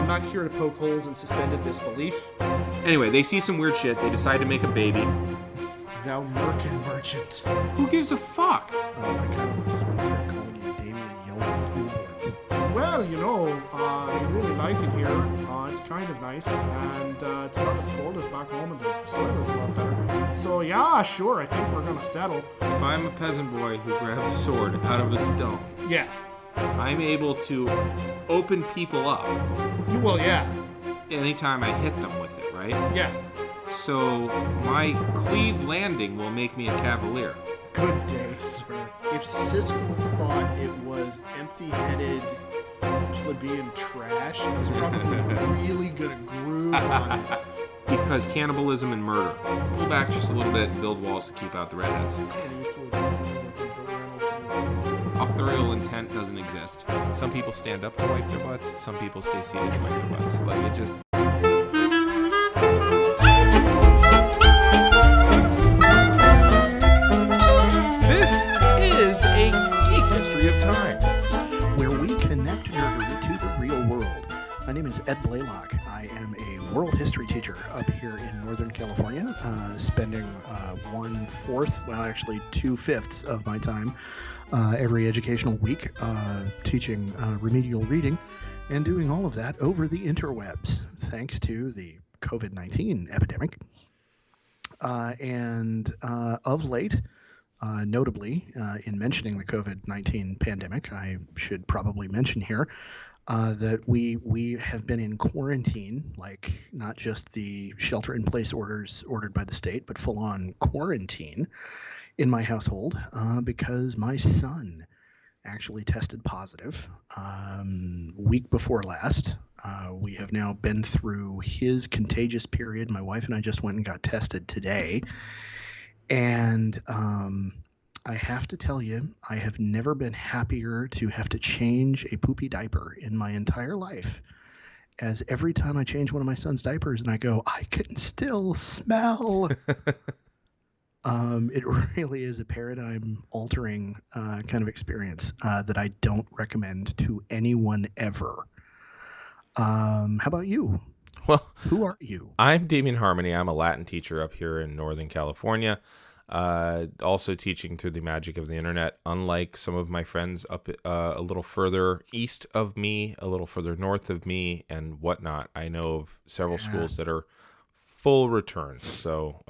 I'm not here to poke holes in suspended disbelief. Anyway, they see some weird shit. They decide to make a baby. Thou merkin merchant. Who gives a fuck? Oh my god, I just want to start calling you Damian Yells at School Boards. Well, we really like it here. It's kind of nice, and it's not as cold as back home, and the soil is a lot better. So yeah, sure, I think we're gonna settle. If I'm a peasant boy who grabs a sword out of a stone, Yeah. I'm able to open people up Well, yeah. anytime I hit them with it, right? Yeah. So my cleave landing will make me a cavalier. Good day, sir. If Siskel thought it was empty-headed plebeian trash, he was probably really gonna groove on it. Because cannibalism and murder. Pull back just a little bit and build walls to keep out the redheads. Authorial intent doesn't exist. Some people stand up to wipe their butts. Some people stay seated to wipe their butts. Like, it just... This is a Geek History of Time, where we connect nerdery to the real world. My name is Ed Blaylock. I am a world history teacher up here in Northern California, spending 1/4, well, actually 2/5 of my time every educational week teaching remedial reading and doing all of that over the interwebs, thanks to the COVID-19 epidemic. And of late, notably, in mentioning the COVID-19 pandemic, I should probably mention here that we have been in quarantine, like not just the shelter-in-place orders ordered by the state, but full-on quarantine in my household because my son actually tested positive week before last. We have now been through his contagious period. My wife and I just went and got tested today. And I have to tell you, I have never been happier to have to change a poopy diaper in my entire life. As every time I change one of my son's diapers and I go, I can still smell. It really is a paradigm-altering kind of experience that I don't recommend to anyone ever. How about you? Well, who are you? I'm Damian Harmony. I'm a Latin teacher up here in Northern California. Also teaching through the magic of the internet, unlike some of my friends up a little further east of me, a little further north of me, and whatnot. I know of several schools that are full return, so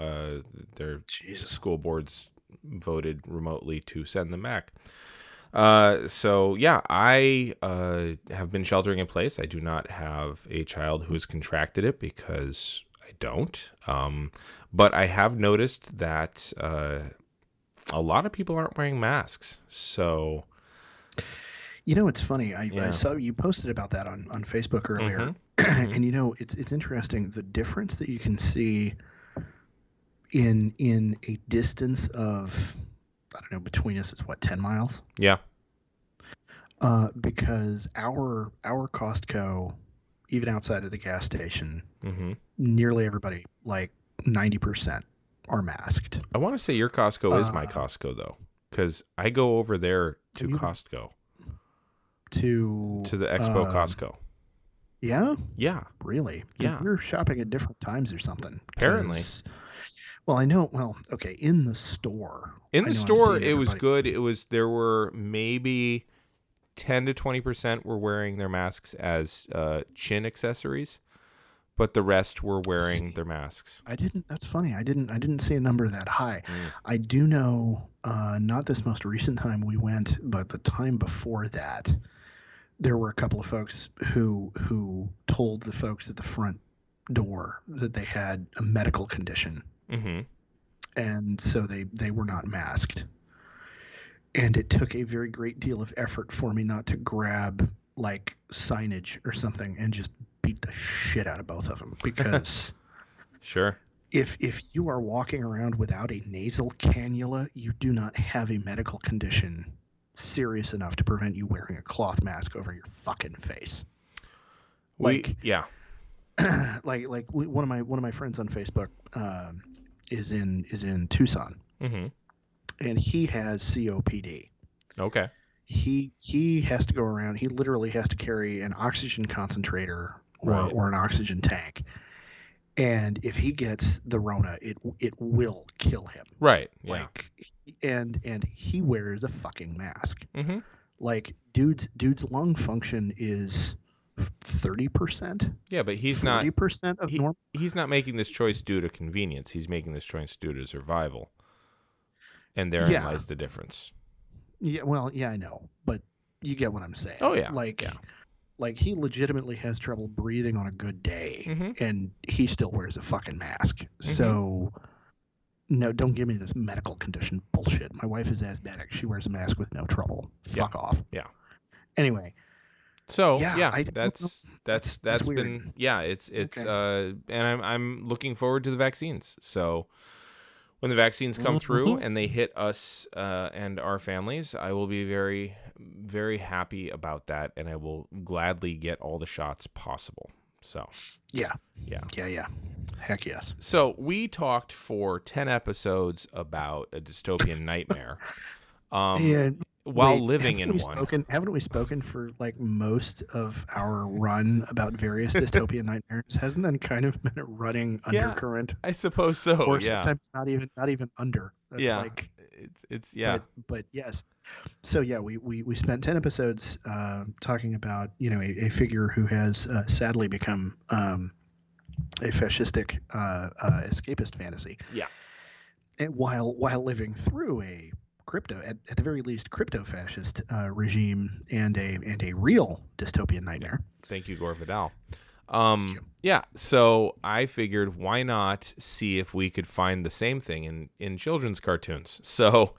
their school boards voted remotely to send them back. So yeah, I have been sheltering in place. I do not have a child who has contracted it because I don't. But I have noticed that a lot of people aren't wearing masks. So, it's funny. I saw you posted about that on Facebook earlier, and it's interesting the difference that you can see in a distance of, I don't know, between us is what, 10 miles? Yeah. Because our Costco, even outside of the gas station, nearly everybody, like 90%, are masked. I want to say your Costco is my Costco, though, because I go over there to Costco. To the Expo Costco. Yeah? Yeah. Really? Yeah. You're shopping at different times or something. Apparently. Well, I know. Well, okay. In the store. In the store, it was good. There were maybe 10 to 20% were wearing their masks as chin accessories, but the rest were wearing their masks. That's funny. I didn't see a number that high. I do know, not this most recent time we went, but the time before that, there were a couple of folks who told the folks at the front door that they had a medical condition. And so they were not masked. And it took a very great deal of effort for me not to grab like signage or something and just beat the shit out of both of them, because sure, if you are walking around without a nasal cannula, you do not have a medical condition serious enough to prevent you wearing a cloth mask over your fucking face. Like one of my friends on Facebook is in Tucson, and he has COPD. Okay. He has to go around. He literally has to carry an oxygen concentrator Right. or an oxygen tank. And if he gets the Rona, it will kill him. Right. Yeah. Like, and he wears a fucking mask. Mm-hmm. Like, dude's lung function is 30%. Yeah, but he's not 40% of normal. He's not making this choice due to convenience. He's making this choice due to survival. And therein lies the difference. Yeah, well, yeah, I know, but you get what I'm saying. Oh yeah. Like he legitimately has trouble breathing on a good day, Mm-hmm. and he still wears a fucking mask. Mm-hmm. So, no, don't give me this medical condition bullshit. My wife is asthmatic. She wears a mask with no trouble. Fuck off. Yeah. Anyway. So that's been weird. it's Okay. and I'm looking forward to the vaccines. So when the vaccines come through and they hit us and our families, I will be very, very happy about that, and I will gladly get all the shots possible. So Yeah. Yeah. Heck yes. So we talked for 10 episodes about a dystopian nightmare. While living in one. Haven't we spoken for like most of our run about various dystopian nightmares? Hasn't that kind of been a running undercurrent? I suppose so. Or sometimes not even under. That's like it's But yes. So yeah, we spent 10 episodes talking about a figure who has sadly become a fascistic escapist fantasy. Yeah. And while living through a crypto, at the very least, crypto-fascist regime and a real dystopian nightmare. Thank you, Gore Vidal. Yeah, so I figured, why not see if we could find the same thing in children's cartoons? So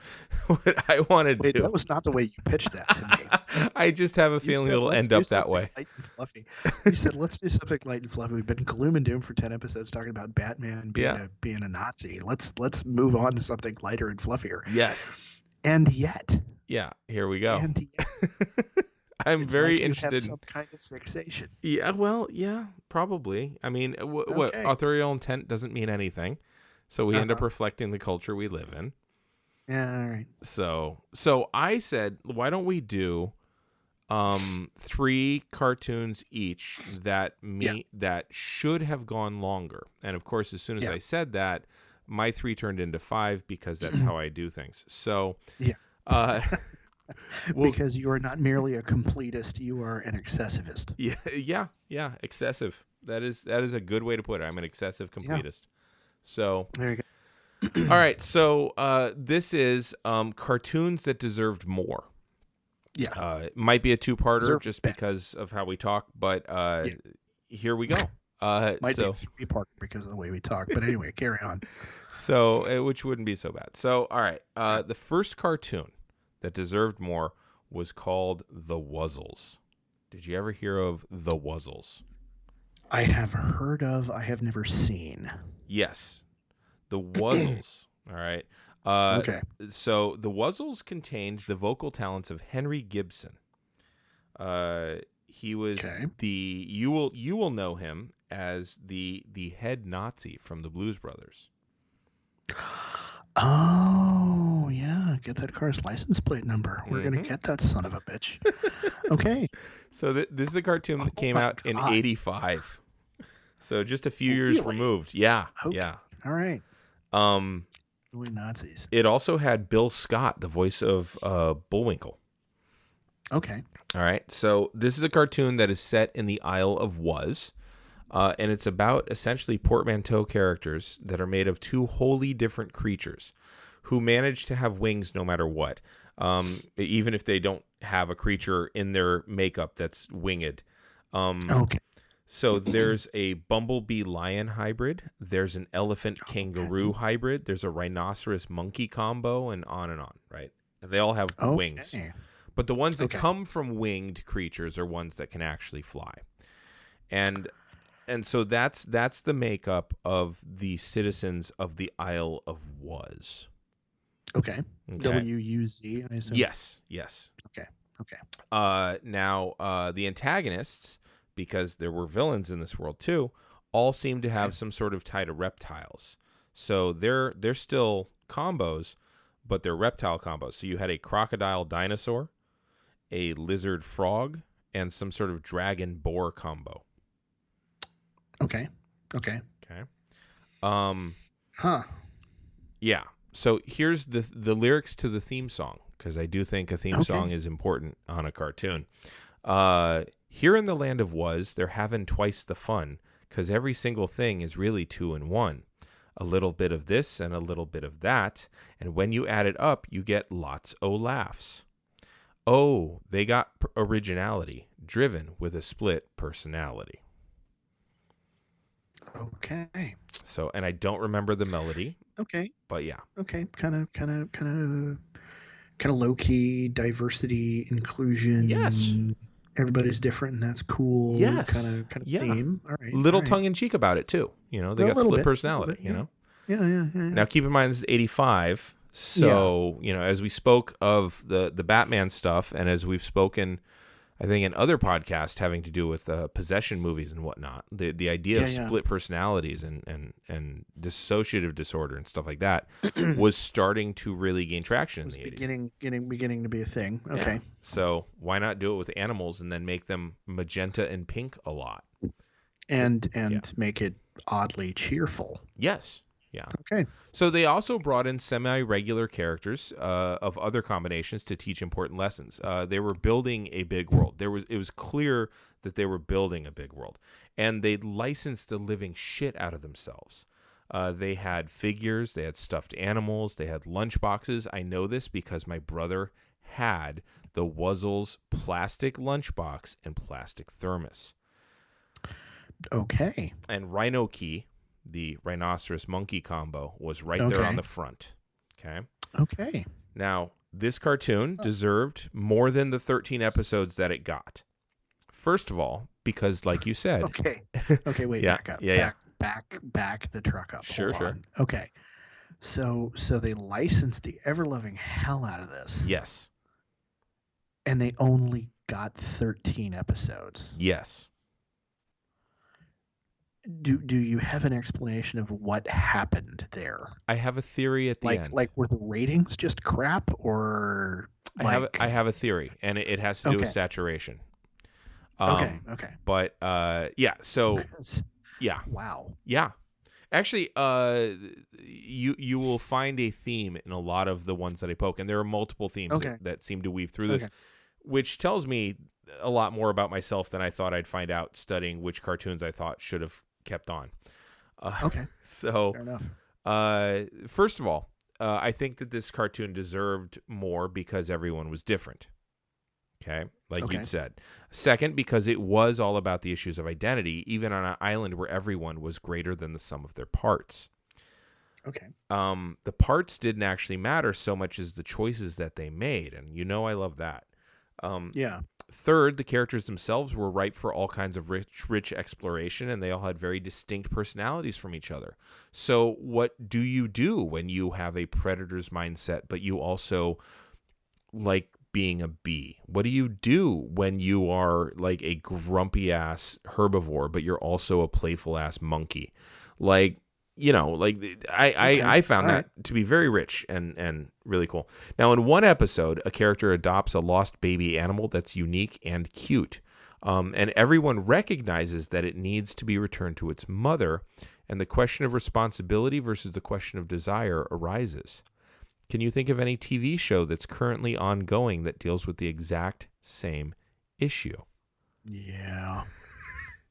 what I want to do... That was not the way you pitched that to me. I just have a feeling it'll end up that way. Light and fluffy. You said, let's do something light and fluffy. We've been gloom and doom for 10 episodes talking about Batman being a Nazi. Let's move on to something lighter and fluffier. Yes. And yet... Yeah, here we go. And yet... I'm it's very like you interested. have some kind of fixation. Yeah, well, yeah, probably. I mean, what authorial intent doesn't mean anything, so we end up reflecting the culture we live in. Yeah, all right. So I said, why don't we do 3 cartoons each that should have gone longer? And of course, as soon as I said that, my 3 turned into 5 because that's how I do things. So because you are not merely a completist, you are an excessivist. Yeah, excessive. That is a good way to put it. I'm an excessive completist. So there you go. All right, so this is cartoons that deserved more. Yeah. It might be a 2-parter just because of how we talk, but here we go. Might be a 3-parter because of the way we talk, but anyway, carry on. So, which wouldn't be so bad. So, all right, the first cartoon that deserved more was called The Wuzzles. Did you ever hear of The Wuzzles? I have heard of. I have never seen. Yes, The Wuzzles. All right. Okay. So The Wuzzles contained the vocal talents of Henry Gibson. He was you will know him as the head Nazi from the Blues Brothers. Oh, yeah. Get that car's license plate number. We're going to get that son of a bitch. Okay. So this is a cartoon that came out in 1985. So just a few years removed. Yeah. Okay. Yeah. All right. Really Nazis. It also had Bill Scott, the voice of Bullwinkle. Okay. All right. So this is a cartoon that is set in the Isle of Was. And it's about essentially portmanteau characters that are made of 2 wholly different creatures who manage to have wings no matter what, even if they don't have a creature in their makeup that's winged. Okay. So there's a bumblebee lion hybrid, there's an elephant kangaroo hybrid, there's a rhinoceros monkey combo, and on, right? And they all have wings. But the ones that come from winged creatures are ones that can actually fly. And so that's the makeup of the citizens of the Isle of Was. Okay. W-U-Z, I assume? Yes. Okay. Now, the antagonists, because there were villains in this world too, all seem to have some sort of tie to reptiles. So they're still combos, but they're reptile combos. So you had a crocodile dinosaur, a lizard frog, and some sort of dragon boar combo. Okay. Okay. Okay. Um, Huh. yeah. So here's the lyrics to the theme song, because I do think a theme song is important on a cartoon. Here in the land of was, they're having twice the fun, 'cause every single thing is really 2 in 1. A little bit of this and a little bit of that, and when you add it up, you get lots o' laughs. Oh, they got originality, driven with a split personality. Okay. So, and I don't remember the melody, Okay. but yeah. Okay. Kind of low key diversity, inclusion. Yes. Everybody's different, and that's cool. Yes. Kind of Yeah. theme. All right. Little all right. tongue in cheek about it too. You know, they A got little split bit, personality, bit, you know? Yeah. Now, keep in mind, this is 85. So, you know, as we spoke of the Batman stuff, and as we've spoken, I think, in other podcasts having to do with possession movies and whatnot, the idea of split personalities and dissociative disorder and stuff like that was starting to really gain traction in the 80s. Beginning to be a thing. Okay. Yeah. So why not do it with animals and then make them magenta and pink a lot? And make it oddly cheerful. Yes. Yeah. Okay. So they also brought in semi-regular characters of other combinations to teach important lessons. They were building a big world. It was clear that they were building a big world, and they licensed the living shit out of themselves. They had figures, they had stuffed animals, they had lunchboxes. I know this because my brother had the Wuzzles plastic lunchbox and plastic thermos. Okay. And Rhino Key, the rhinoceros monkey combo, was right there on the front. Okay. Now, this cartoon deserved more than the 13 episodes that it got. First of all, because like you said. Okay, wait, back up. Back the truck up. Sure. Okay. So they licensed the ever-loving hell out of this. Yes. And they only got 13 episodes. Yes. Do you have an explanation of what happened there? I have a theory at the end. Like, were the ratings just crap, or I have a theory, and it has to do with saturation. Okay. But yeah. So yeah. Wow. Yeah. Actually, you will find a theme in a lot of the ones that I poke, and there are multiple themes that seem to weave through this, which tells me a lot more about myself than I thought I'd find out studying which cartoons I thought should have kept on. So, fair enough. First of all, I think that this cartoon deserved more because everyone was different. Okay, like you'd said. Second, because it was all about the issues of identity, even on an island where everyone was greater than the sum of their parts. Okay. The parts didn't actually matter so much as the choices that they made, and you know I love that. Yeah. Third, the characters themselves were ripe for all kinds of rich exploration, and they all had very distinct personalities from each other. So what do you do when you have a predator's mindset, but you also like being a bee? What do you do when you are like a grumpy-ass herbivore, but you're also a playful-ass monkey? Like, you know, like I found that to be very rich and really cool. Now, in one episode, a character adopts a lost baby animal that's unique and cute. And everyone recognizes that it needs to be returned to its mother. And the question of responsibility versus the question of desire arises. Can you think of any TV show that's currently ongoing that deals with the exact same issue? Yeah.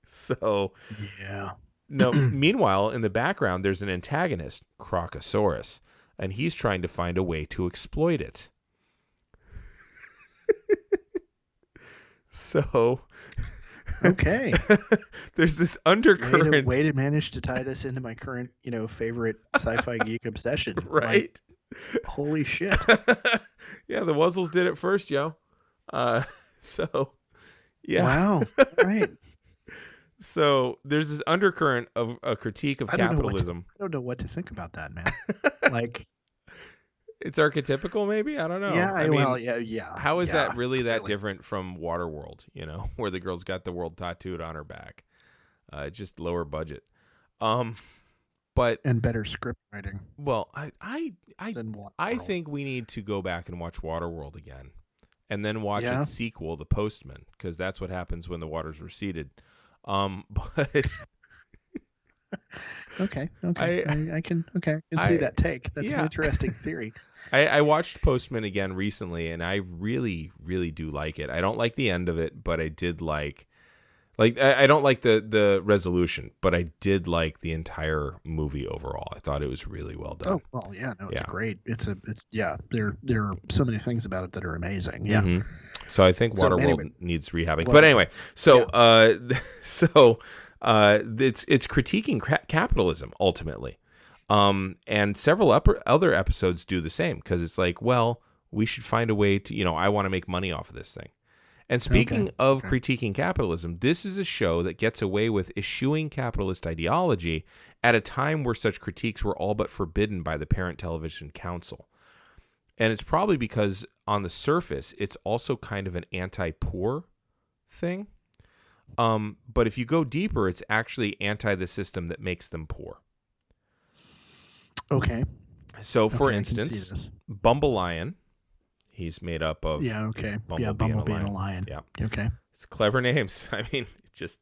So. Yeah. No. Meanwhile, in the background, there's an antagonist, Crocosaurus, and he's trying to find a way to exploit it. So, okay, there's this undercurrent. Way to manage to tie this into my current, favorite sci-fi geek obsession. Right. Like, holy shit. Yeah, the Wuzzles did it first, yo. So, yeah. Wow. Right. So there's this undercurrent of a critique of capitalism. I don't know what to think about that, man. Like, it's archetypical, maybe? I don't know. Yeah, I mean, yeah. How is that really that different from Waterworld, where the girl's got the world tattooed on her back? Just lower budget. But and better script writing. Well, I think we need to go back and watch Waterworld again. And then watch its sequel, The Postman, because that's what happens when the waters receded. But Okay. I I can see that take. That's an yeah. interesting theory. I watched Postman again recently, and I really, really do like it. I don't like the end of it, but I did I don't like the resolution, but I did like the entire movie overall. I thought it was really well done. Oh well, yeah, no, it's Yeah. great. It's yeah. There are so many things about it that are amazing. Yeah. hmm So I think So Waterworld anyway, needs rehabbing. well, But anyway, so yeah. it's critiquing capitalism ultimately. And several other episodes do the same because it's like, well, we should find a way to, I want to make money off of this thing. And speaking of critiquing capitalism, this is a show that gets away with eschewing capitalist ideology at a time where such critiques were all but forbidden by the Parent Television Council. And it's probably because on the surface, it's also kind of an anti-poor thing. But if you go deeper, it's actually anti the system that makes them poor. Okay. So, for I can see instance, this. Bumbleian, he's made up of Bumblebee and a lion. Yeah, Okay. it's clever names. I mean, just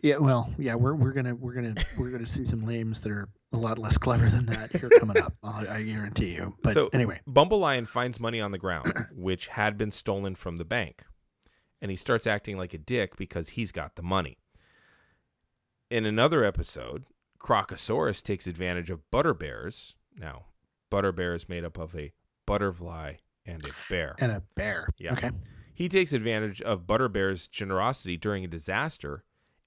we're gonna see some names that are a lot less clever than that here coming up. I guarantee you. But so anyway, Bumbleian finds money on the ground, which had been stolen from the bank, and he starts acting like a dick because he's got the money. In another episode, Crocosaurus takes advantage of Butterbears. Now, Butterbear is made up of a butterfly and a bear. and a bear. Yeah. Okay. He takes advantage of Butterbear's generosity during a disaster,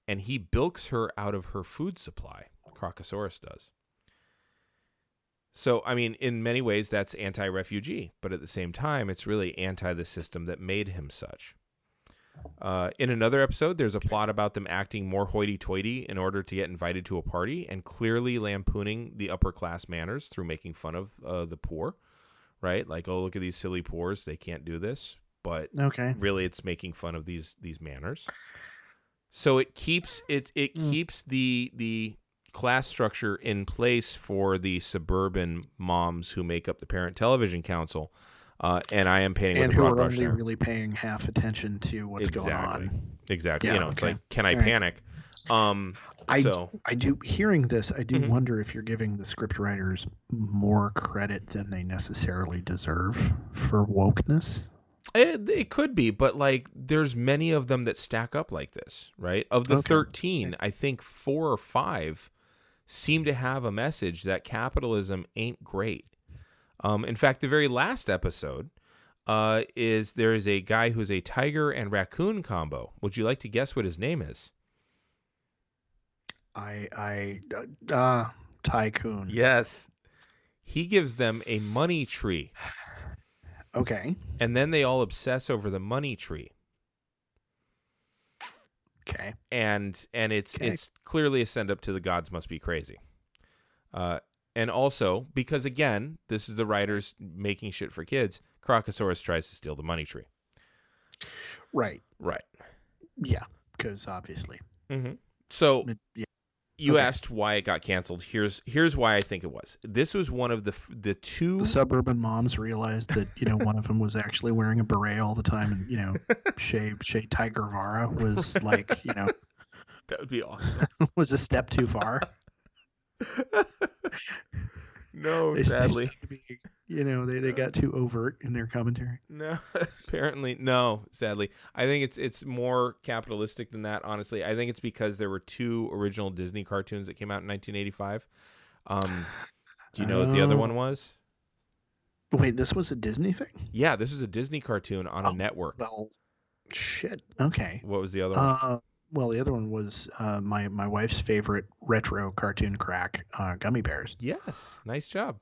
and he bilks her out of her food supply. Crocosaurus does. So, I mean, in many ways, that's anti-refugee, but at the same time, it's really anti the system that made him such. In another episode, there's a plot about them acting more hoity-toity in order to get invited to a party and clearly lampooning the upper-class manners through making fun of the poor, right? Like, oh, look at these silly poors. They can't do this. But really, it's making fun of these manners. So it keeps keeps the class structure in place for the suburban moms who make up the Parent Television Council. And I am painting with a broad brush and who are only there. really paying half attention to what's going on. Exactly. Yeah, It's like, can I panic? I do. Hearing this, I do Mhm. wonder if you're giving the scriptwriters more credit than they necessarily deserve for wokeness. It could be, but like there's many of them that stack up like this, right? Of the 13, I think 4 or 5 seem to have a message that capitalism ain't great. In fact, the very last episode is there is a guy who's a tiger and raccoon combo. Would you like to guess what his name is? Tycoon. Yes. He gives them a money tree. Okay. And then they all obsess over the money tree. Okay. And it's clearly a send up to the gods must be crazy. And also, because again, this is the writers making shit for kids, Crocosaurus tries to steal the money tree. Right. Yeah, because obviously. Mm-hmm. So Yeah. you asked why it got canceled. Here's why I think it was. This was one of the two. The suburban moms realized that one of them was actually wearing a beret all the time, and Shea Tiger Vara was like That would be awesome. was a step too far. No, They sadly. started to be, they got too overt in their commentary. No, apparently no. Sadly, I think it's more capitalistic than that. Honestly, I think it's because there were 2 original Disney cartoons that came out in 1985. Do you know what the other one was? Wait, this was a Disney thing? Yeah, this was a Disney cartoon on a network. Well, shit. Okay. What was the other one? Well, the other one was my wife's favorite retro cartoon crack, Gummy Bears. Yes, nice job.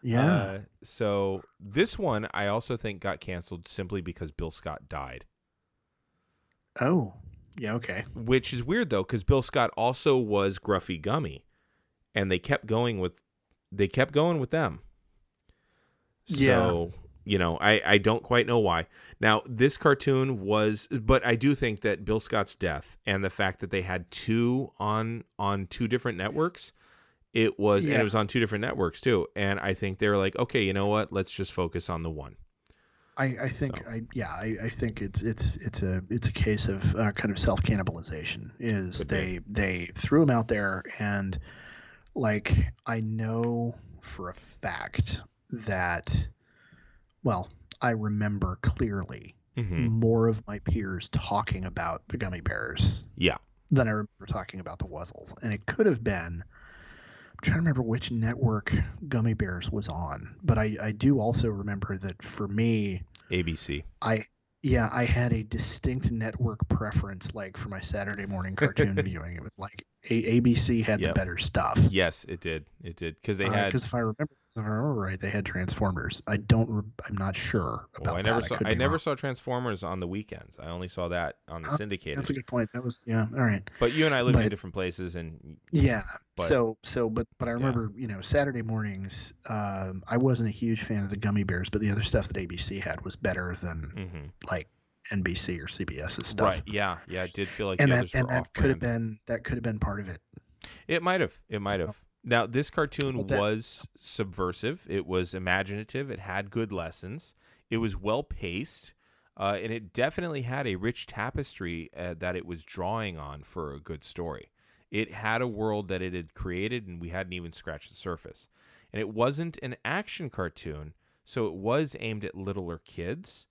Yeah. So this one I also think got canceled simply because Bill Scott died. Oh, yeah, okay. Which is weird though, because Bill Scott also was Gruffy Gummy, and they kept going with them. So I don't quite know why. Now this cartoon but I do think that Bill Scott's death and the fact that they had 2 on 2 different networks. It was, and it was on 2 different networks too. And I think they were like, okay, you know what? Let's just focus on the one. I think it's a case of kind of self cannibalization. They threw him out there, and like I know for a fact that, well, I remember clearly Mm-hmm. more of my peers talking about the gummy bears Yeah. than I remember talking about the Wuzzles. And it could have been, I'm trying to remember which network Gummy Bears was on, but I do also remember that for me, ABC. I had a distinct network preference. Like for my Saturday morning cartoon viewing, it was like ABC had the Yep. better stuff. Yes, it did. It did because they had. Because if I remember right, they had Transformers. I'm not sure Oh, about I that. never saw. could I be never wrong. saw Transformers on the weekends. I only saw that on the syndicated. That's a good point. That was all right. But you and I lived in But different places, and yeah. But But I remember, Saturday mornings. I wasn't a huge fan of the Gummy Bears, but the other stuff that ABC had was better than like NBC or CBS's stuff. Right. Yeah. Yeah. It did feel like And the that others were that off could have brand. been part of it. It might have. It might So, have. Now, this cartoon but that- was subversive. It was imaginative. It had good lessons. It was well paced, and it definitely had a rich tapestry that it was drawing on for a good story. It had a world that it had created, and we hadn't even scratched the surface. And it wasn't an action cartoon, so it was aimed at littler kids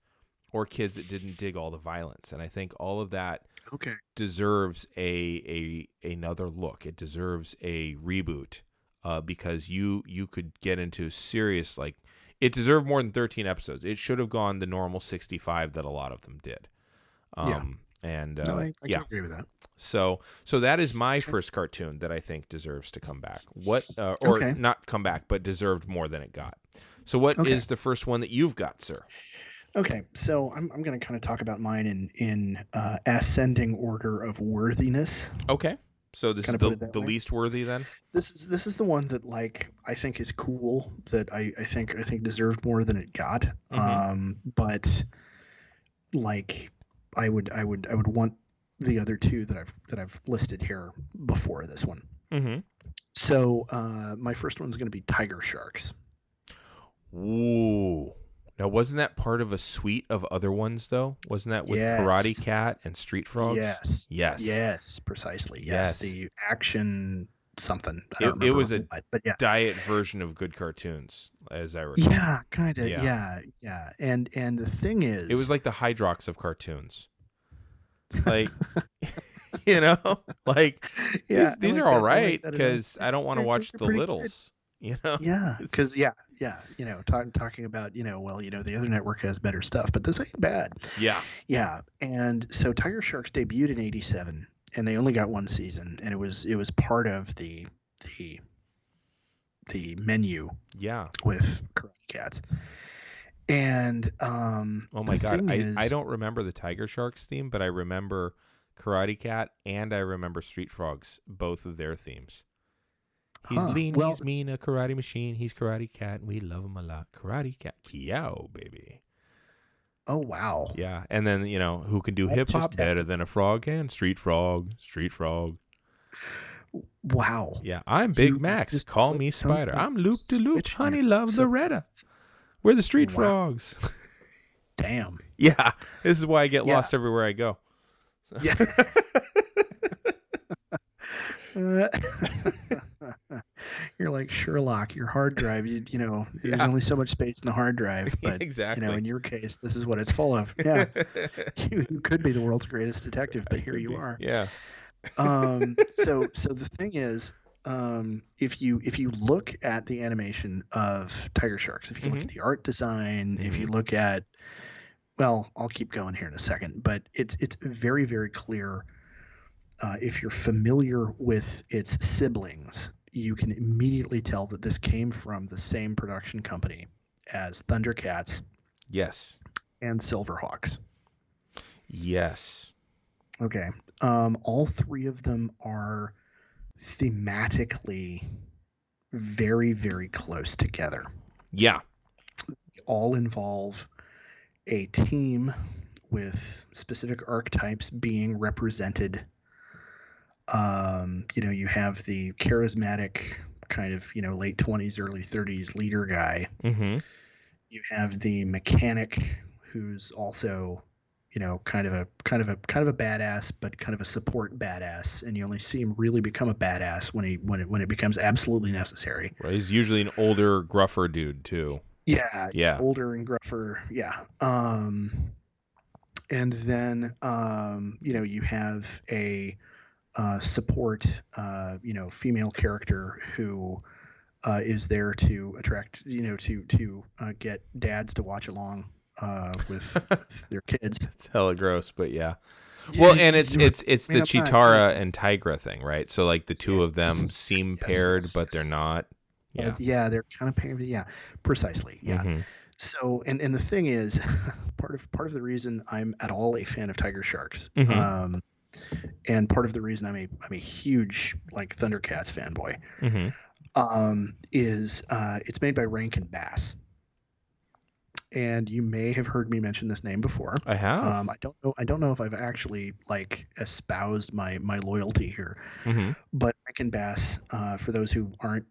or kids that didn't dig all the violence. And I think all of that okay. deserves another look. It deserves a reboot because you could get into serious, like, it deserved more than 13 episodes. It should have gone the normal 65 that a lot of them did. Yeah. And No, I yeah. can agree with that. So that is my first cartoon that I think deserves to come back. What or Okay. not come back, but deserved more than it got. So what is the first one that you've got, sir? Okay, so I'm going to kind of talk about mine in ascending order of worthiness. Okay. So this Kinda is put it that the way. least worthy then? This is the one that like I think is cool, that I think deserved more than it got. But like I would want the other two that I've listed here before this one. Mm-hmm. So my first one's going to be Tiger Sharks. Ooh. Now, wasn't that part of a suite of other ones, though? Wasn't that with Yes. Karate Cat and Street Frogs? Yes. Yes. Yes, precisely. Yes. Yes. The action something. I don't It remember was a what, but yeah. diet version of good cartoons, as I recall. Yeah, kind of. Yeah. Yeah. And the thing is, It was like the Hydrox of cartoons. Like, you know, like these are all right because I don't want to watch the littles. You know. Yeah, because talking about the other network has better stuff, but this ain't bad. Yeah. And so Tiger Sharks debuted in '87, and they only got one season, and it was part of the menu. Yeah. With Karate Cats. And oh my god, I don't remember the Tiger Sharks theme, but I remember Karate Cat and I remember Street Frogs, both of their themes. He's lean, he's mean, a karate machine. He's Karate Cat, and we love him a lot. Karate Cat, Kiao, baby. Oh wow. Yeah, and then who can do hip hop better than a frog can? Street Frog, Street Frog. Wow. Yeah, I'm Big Max. Call me Spider. I'm Loop de Loop. Honey loves Loretta. We're the Street Frogs. Damn. Yeah, this is why I get lost everywhere I go. So. Yeah. You're like Sherlock. Your hard drive. There's only so much space in the hard drive, but exactly. In your case, this is what it's full of. Yeah. you could be the world's greatest detective, but here you are. Yeah. So the thing is, if you look at the animation of Tiger Sharks, if you look at the art design, if you look at, well, I'll keep going here in a second, but it's very, very clear. If you're familiar with its siblings, you can immediately tell that this came from the same production company as Thundercats. Yes. And Silverhawks. Yes. Okay. All three of them are thematically very, very close together. Yeah. They all involve a team with specific archetypes being represented. You have the charismatic kind of, late 20s, early 30s leader guy. Mm-hmm. You have the mechanic who's also, kind of a badass, but kind of a support badass, and you only see him really become a badass when it becomes absolutely necessary. Right. He's usually an older, gruffer dude too. Yeah, Yeah. older and gruffer. Yeah. And then you have a support female character who is there to attract to get dads to watch along with their kids. It's hella gross, but yeah. Well, and it's the Chitara and Tigra thing, right? So like the two of them seem paired, but they're not. Yeah. Yeah, they're kind of paired. Yeah, precisely. Yeah. Mm-hmm. So and the thing is, part of the reason I'm at all a fan of Tiger Sharks, Mm-hmm. and part of the reason I'm a huge like Thundercats fanboy, is it's made by Rankin Bass. And you may have heard me mention this name before. I have. I don't know if I've actually like espoused my loyalty here. Mm-hmm. But Rankin Bass, for those who aren't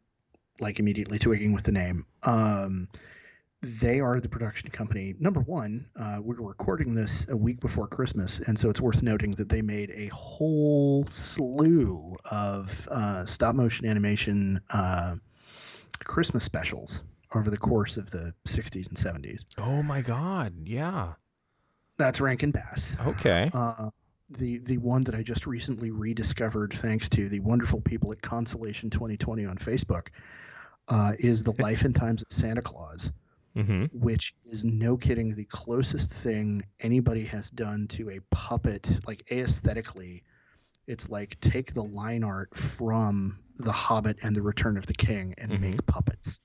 like immediately twigging with the name, they are the production company. Number one, we're recording this a week before Christmas, and so it's worth noting that they made a whole slew of stop motion animation Christmas specials over the course of the 60s and 70s. Oh my God. Yeah. That's Rankin Bass. Okay. The one that I just recently rediscovered thanks to the wonderful people at Consolation 2020 on Facebook is The Life and Times of Santa Claus, which is, no kidding, the closest thing anybody has done to a puppet, like aesthetically. It's like take the line art from The Hobbit and The Return of the King and make puppets.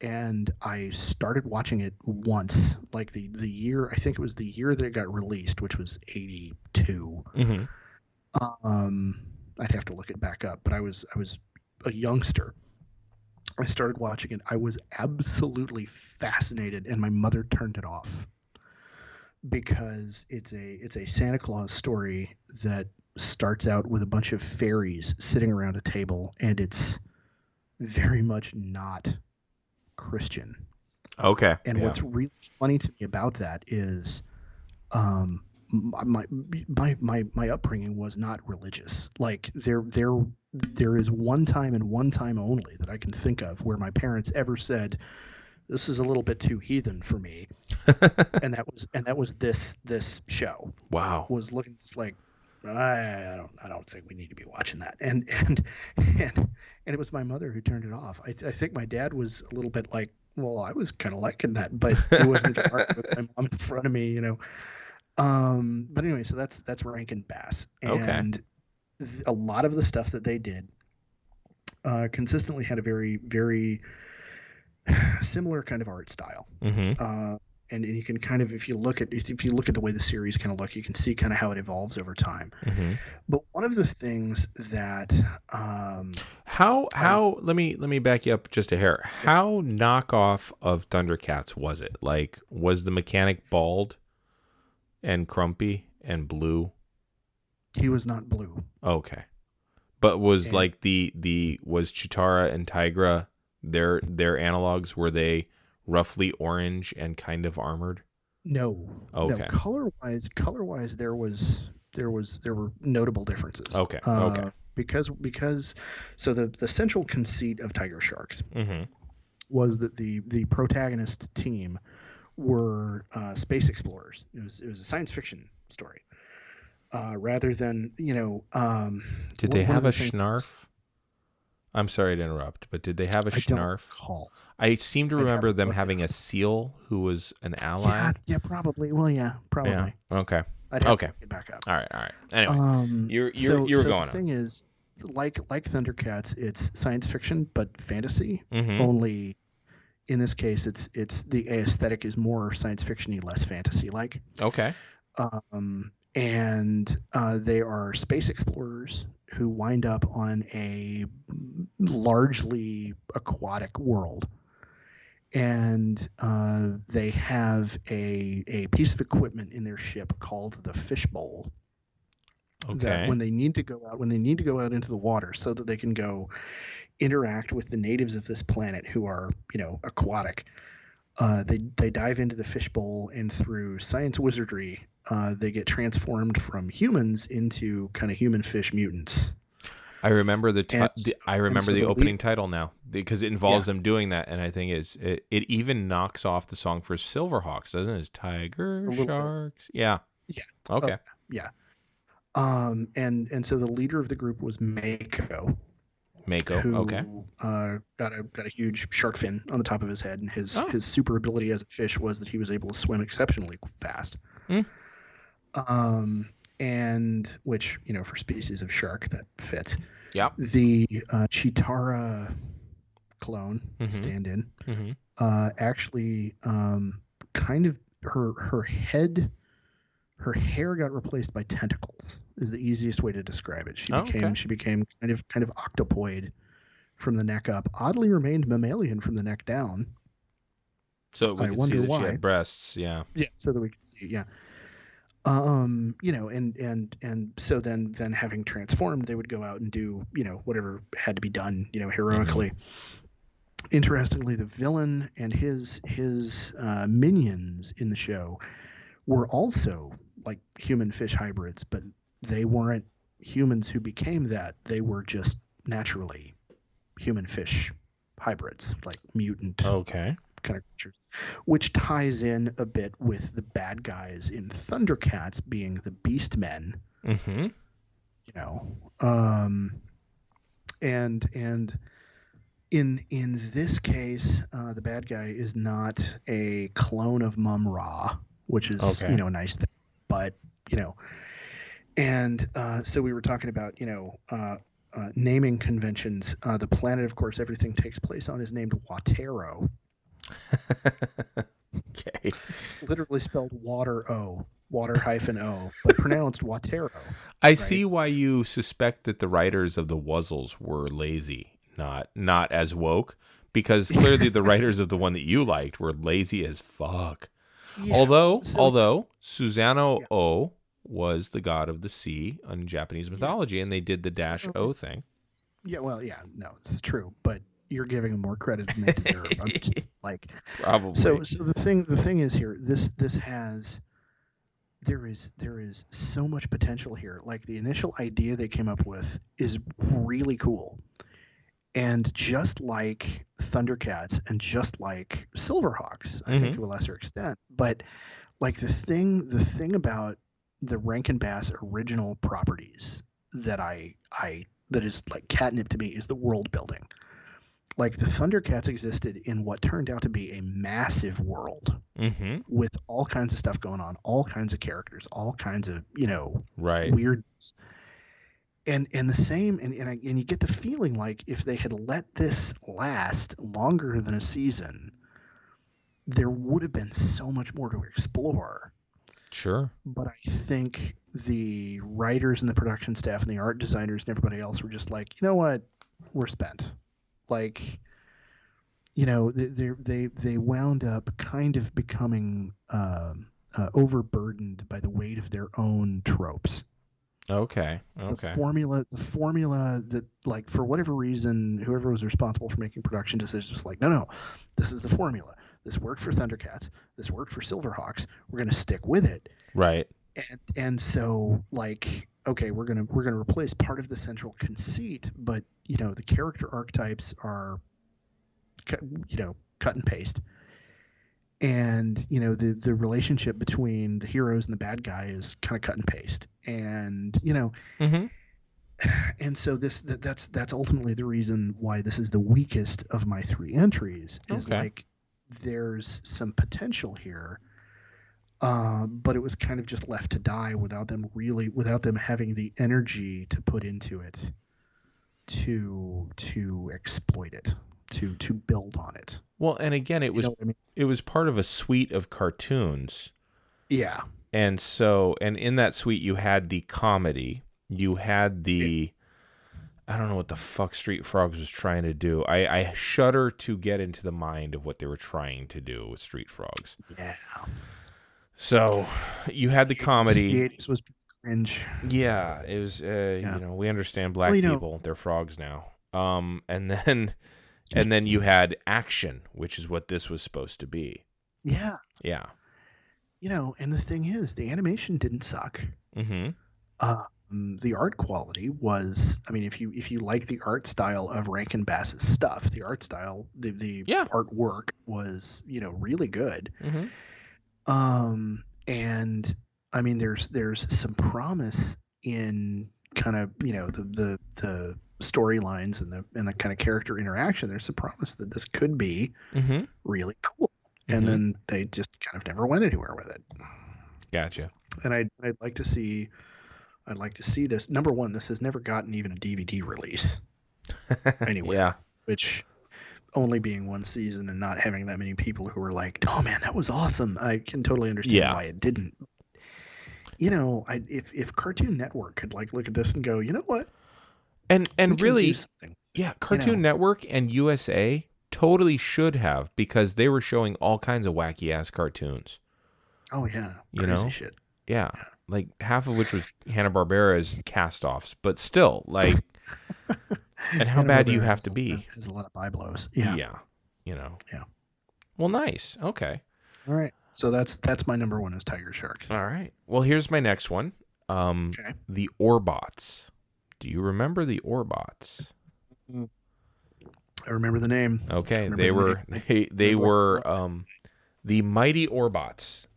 And I started watching it once, like the year, I think it was the year that it got released, which was 82. I'd have to look it back up, but I was a youngster. I started watching it. I was absolutely fascinated, and my mother turned it off because it's a Santa Claus story that starts out with a bunch of fairies sitting around a table, and it's very much not Christian. Okay. And what's really funny to me about that is my upbringing was not religious. Like there is one time and one time only that I can think of where my parents ever said, "This is a little bit too heathen for me," and that was this show. Wow. Was looking just like, I don't think we need to be watching that. And it was my mother who turned it off. I think my dad was a little bit like, well, I was kind of liking that, but he wasn't going to argue with my mom in front of me, But anyway, so that's Rankin Bass, and a lot of the stuff that they did consistently had a very, very similar kind of art style. And you can kind of, if you look at the way the series kind of look, you can see kind of how it evolves over time. But one of the things that let me back you up just a hair. How knockoff of Thundercats was it? Like, was the mechanic bald and crumpy and blue? He was not blue. Okay, but was like was Chitara and Tigra their analogs? Were they roughly orange and kind of armored? No. Okay. No. Color-wise, there were notable differences. Okay. Because so the central conceit of Tiger Sharks was that the protagonist team were space explorers. It was a science fiction story, rather than Did they have a Schnarf? I'm sorry to interrupt, but did they have a Schnarf? I seem to remember them having a seal who was an ally. Yeah, probably. Well, yeah, probably. Yeah. Okay. I'd have to get back up. All right. Anyway, you were going on. The thing is, like Thundercats, it's science fiction but fantasy. Only in this case, it's the aesthetic is more science fiction-y, less fantasy-like. Okay. And they are space explorers who wind up on a largely aquatic world, and they have a piece of equipment in their ship called the fishbowl. Okay. That when they need to go out into the water so that they can go interact with the natives of this planet who are aquatic, They dive into the fishbowl, and through science wizardry, they get transformed from humans into kind of human fish mutants. I remember I remember so the the opening lead, title now because it involves yeah, them doing that, and I think it even knocks off the song for Silverhawks, doesn't it? It's a Tiger little bit, Sharks. Yeah. yeah, oh Okay. yeah. And so the leader of the group was Mako, Mako. Okay. who got a huge shark fin on the top of his head, and Oh. his super ability as a fish was that he was able to swim exceptionally fast. Mm. And which, for species of shark, that fits. Yep. The Chitara clone Mm-hmm. stand-in Mm-hmm. actually kind of her hair got replaced by tentacles is the easiest way to describe it. She became kind of octopoid from the neck up. Oddly remained mammalian from the neck down. So we I could see wonder that she why. had breasts. Yeah. Yeah, so that we can see. Yeah. And so then having transformed, they would go out and do, whatever had to be done, heroically. Interestingly, the villain and his minions in the show were also like human fish hybrids, but they weren't humans who became that. They were just naturally human fish hybrids, like mutant Okay. kind of creatures, which ties in a bit with the bad guys in Thundercats being the Beastmen. Mm-hmm. And in this case, the bad guy is not a clone of Mum Ra, which is Okay. a nice thing, but and so we were talking about naming conventions. The planet, of course, everything takes place on is named Watero. Okay. Literally spelled water O, but pronounced Watero. I see why you suspect that the writers of the Wuzzles were lazy, not as woke, because clearly the writers of the one that you liked were lazy as fuck. Yeah, Although Susanoo O was the god of the sea in Japanese mythology, Yes. and they did the -O thing. Yeah, well, yeah, no, it's true, but you're giving them more credit than they deserve. I'm just like, Probably. so the thing is here. There is so much potential here. Like the initial idea they came up with is really cool, and just like Thundercats and just like Silverhawks, I think to a lesser extent, but like the thing about the Rankin Bass original properties that that is like catnip to me is the world building. Like the Thundercats existed in what turned out to be a massive world with all kinds of stuff going on, all kinds of characters, all kinds of Right. weirdness. And the same, and you get the feeling like if they had let this last longer than a season, there would have been so much more to explore. Sure. But I think the writers and the production staff and the art designers and everybody else were just like, you know what, we're spent. Like, they wound up kind of becoming overburdened by the weight of their own tropes. Okay. The formula that, like, for whatever reason, whoever was responsible for making production decisions was like, no, this is the formula. This worked for Thundercats. This worked for Silverhawks. We're going to stick with it. Right. And so, like, okay, we're gonna replace part of the central conceit, but the character archetypes are cut and paste, and the relationship between the heroes and the bad guy is kind of cut and paste, and and so that's ultimately the reason why this is the weakest of my 3 entries. Is like there's some potential here. But it was kind of just left to die without them having the energy to put into it to exploit it, to build on it. Well, and again, it was it was part of a suite of cartoons. Yeah. And so, and in that suite, you had the comedy, you had the, I don't know what the fuck Street Frogs was trying to do. I shudder to get into the mind of what they were trying to do with Street Frogs. Yeah. So you had the comedy. The 80s was cringe. Yeah, it was. We understand black people; they're frogs now. And then And then you had action, which is what this was supposed to be. Yeah. Yeah. And the thing is, the animation didn't suck. Mm-hmm. The art quality was, I mean, if you like the art style of Rankin Bass's stuff, the art style, the artwork was, really good. Mm-hmm. And I mean, there's some promise in kind of, the storylines and the kind of character interaction. There's some promise that this could be really cool. And then they just kind of never went anywhere with it. Gotcha. And I'd like to see this. Number one, this has never gotten even a DVD release anywhere. Yeah. Which, only being one season and not having that many people who were like, "Oh man, that was awesome," I can totally understand why it didn't. If Cartoon Network could look at this and go, you know what, and really, yeah, Cartoon Network and USA totally should have, because they were showing all kinds of wacky ass cartoons. Oh yeah, crazy shit. Yeah, like half of which was Hanna-Barbera's cast-offs, but still, like, and how bad do you have to be? There's a lot of byblows. Yeah. Yeah. Yeah. Well, nice. Okay. All right. So that's my number one is Tiger Sharks. All right. Well, here's my next one. Okay. The Orbots. Do you remember the Orbots? I remember the name. Okay, they were the Mighty Orbots,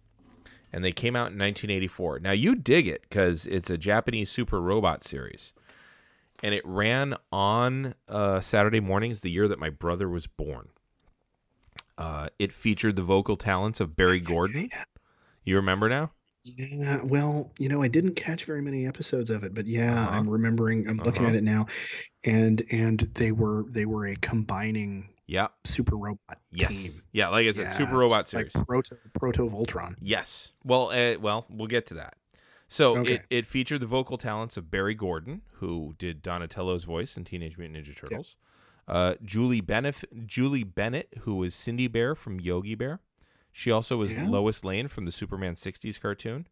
and they came out in 1984. Now you dig it because it's a Japanese super robot series, and it ran on Saturday mornings the year that my brother was born. It featured the vocal talents of Barry Gordon. You remember now? Yeah, well, I didn't catch very many episodes of it, but yeah, I'm remembering. I'm looking at it now, and they were a combining super robot team. Yeah, like I said, super robot series. Like Proto Voltron. Yes. Well, we'll get to that. So it featured the vocal talents of Barry Gordon, who did Donatello's voice in Teenage Mutant Ninja Turtles. Julie Bennett, who was Cindy Bear from Yogi Bear. She also was Lois Lane from the Superman 60s cartoon.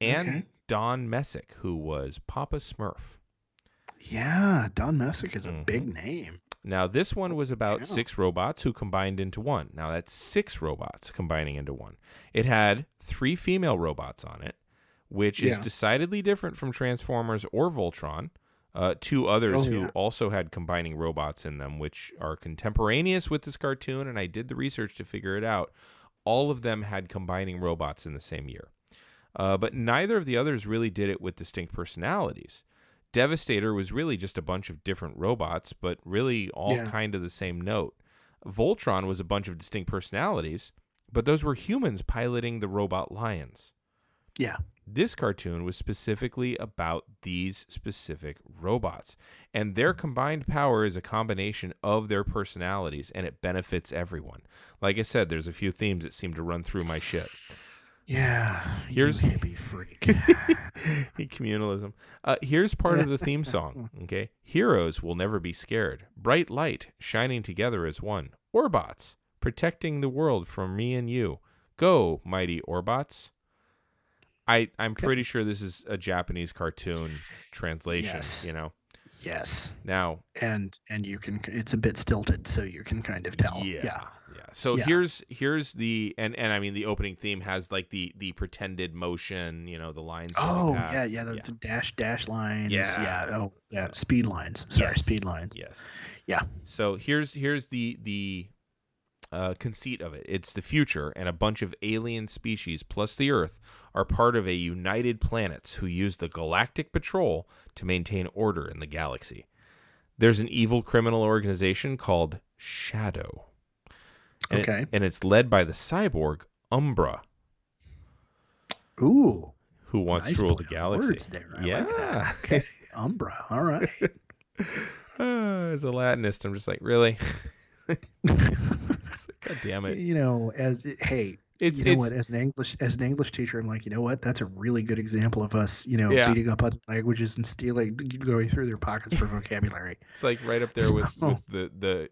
And Don Messick, who was Papa Smurf. Yeah, Don Messick is a big name. Now, this one was about 6 robots who combined into one. Now, that's 6 robots combining into one. It had 3 female robots on it, which is decidedly different from Transformers or Voltron. 2 others who also had combining robots in them, which are contemporaneous with this cartoon, and I did the research to figure it out. All of them had combining robots in the same year. But neither of the others really did it with distinct personalities. Devastator was really just a bunch of different robots, but really all kind of the same note. Voltron was a bunch of distinct personalities, but those were humans piloting the robot lions. Yeah. This cartoon was specifically about these specific robots, and their combined power is a combination of their personalities, and it benefits everyone. Like I said, there's a few themes that seem to run through my shit. Yeah, here's hippie freak. Communalism. Here's part of the theme song. Okay, heroes will never be scared. Bright light shining together as one. Orbots protecting the world from me and you. Go, mighty Orbots. I'm pretty sure this is a Japanese cartoon translation. Yes. Yes. Now, and you can, it's a bit stilted, so you can kind of tell. Yeah. So here's the and I mean the opening theme has like the pretended motion, the lines. The dash lines. Yeah. Speed lines. Sorry, speed lines. Yes. Yeah. So here's the conceit of it. It's the future, and a bunch of alien species plus the Earth are part of a united planets who use the Galactic Patrol to maintain order in the galaxy. There's an evil criminal organization called Shadow. And it's led by the cyborg Umbra. Ooh. Who wants to rule the galaxy. Words there. I like that. Okay. Umbra. All right. As a Latinist, I'm just like, really? God damn it. As an English teacher, I'm like, you know what? That's a really good example of us, beating up other languages and stealing, going through their pockets for vocabulary. It's like right up there with the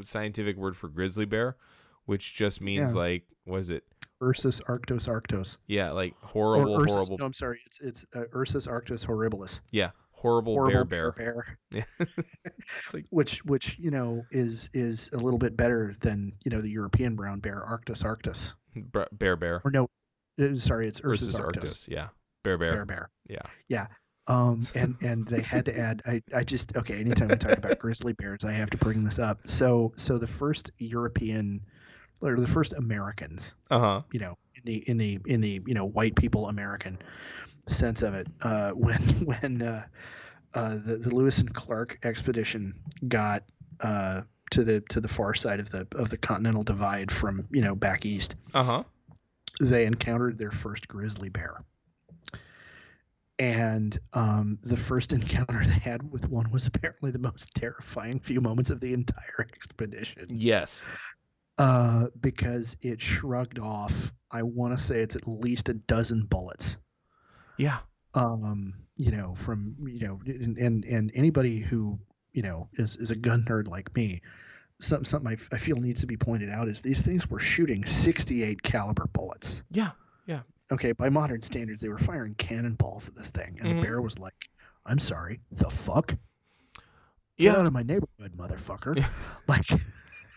scientific word for grizzly bear, which just means like, what is it? Ursus arctos. Yeah, like horrible. No, I'm sorry. It's Ursus arctos horribilis. Yeah, horrible bear. Yeah. It's like which is a little bit better than the European brown bear, Arctus. bear. Or no, sorry, it's Ursus Ursus Arctus. arctos. Yeah. Bear. Bear. Yeah. Yeah. And they had to add. I just okay. Anytime we talk about grizzly bears, I have to bring this up. So the first European, or the first Americans, Uh-huh. in the white people American sense of it, when the Lewis and Clark expedition got to the far side of the continental divide from back east, Uh-huh. they encountered their first grizzly bear. And the first encounter they had with one was apparently the most terrifying few moments of the entire expedition. Yes. Because it shrugged off, I want to say it's at least a dozen bullets. Yeah. From and anybody who is a gun nerd like me, something I feel needs to be pointed out is these things were shooting 68 caliber bullets. Yeah. Okay, by modern standards, they were firing cannonballs at this thing, and the bear was like, "I'm sorry, the fuck? Get out of my neighborhood, motherfucker!" Like,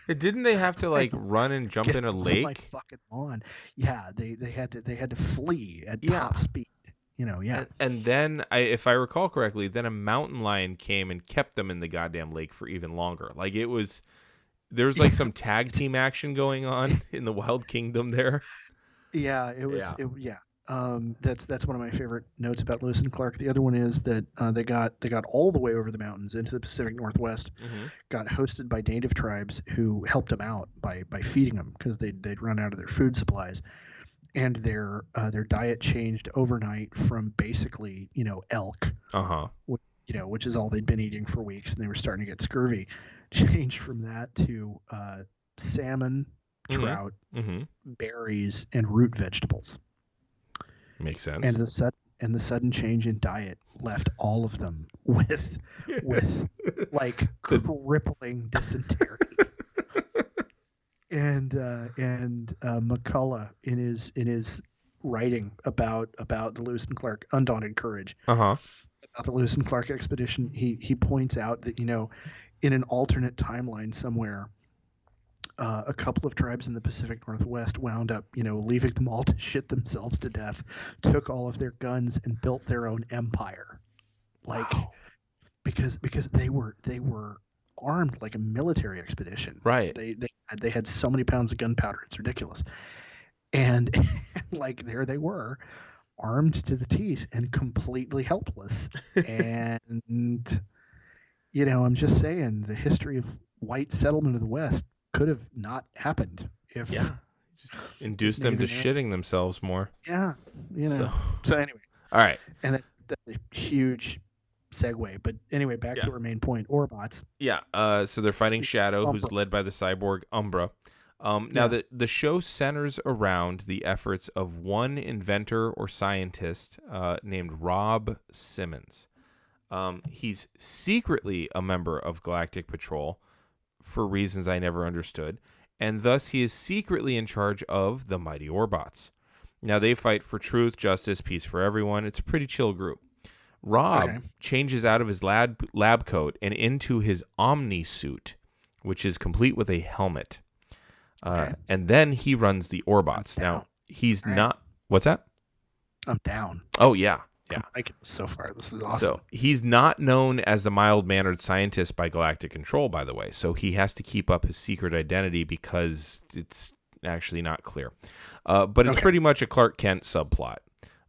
didn't they have to like run and jump in a lake? My fucking lawn. Yeah, they had to flee at top speed. Yeah. And then, if I recall correctly, then a mountain lion came and kept them in the goddamn lake for even longer. Like there's like some tag team action going on in the Wild Kingdom there. Yeah, it was. Yeah. That's one of my favorite notes about Lewis and Clark. The other one is that they got all the way over the mountains into the Pacific Northwest, got hosted by native tribes who helped them out by feeding them because they'd run out of their food supplies, and their diet changed overnight from basically elk, which is all they'd been eating for weeks, and they were starting to get scurvy. Changed from that to salmon, trout, berries, and root vegetables. Makes sense. And the sudden change in diet left all of them with like crippling dysentery. and McCullough in his writing about the Lewis and Clark Undaunted Courage, about the Lewis and Clark expedition, he points out that in an alternate timeline somewhere, a couple of tribes in the Pacific Northwest wound up, leaving them all to shit themselves to death, took all of their guns and built their own empire. Like, because they were armed like a military expedition. Right. They had so many pounds of gunpowder, it's ridiculous. And like there they were, armed to the teeth and completely helpless. And I'm just saying, the history of white settlement of the West could have not happened if just induced them to shitting themselves more. Yeah, So anyway, all right, and that's a huge segue. But anyway, back to our main point: Orbots. Yeah. So they're fighting Shadow, who's led by the cyborg Umbra. Now the show centers around the efforts of one inventor or scientist named Rob Simmons. He's secretly a member of Galactic Patrol for reasons I never understood, and thus he is secretly in charge of the Mighty Orbots. Now they fight for truth, justice, peace for everyone. It's a pretty chill group. Rob changes out of his lab coat and into his Omni suit, which is complete with a helmet. And then he runs the Orbots. Now he's not. What's that? I'm down. Oh yeah. Yeah. I'm liking this so far. This is awesome. So he's not known as the mild-mannered scientist by Galactic Control, by the way. So he has to keep up his secret identity because it's actually not clear. But it's pretty much a Clark Kent subplot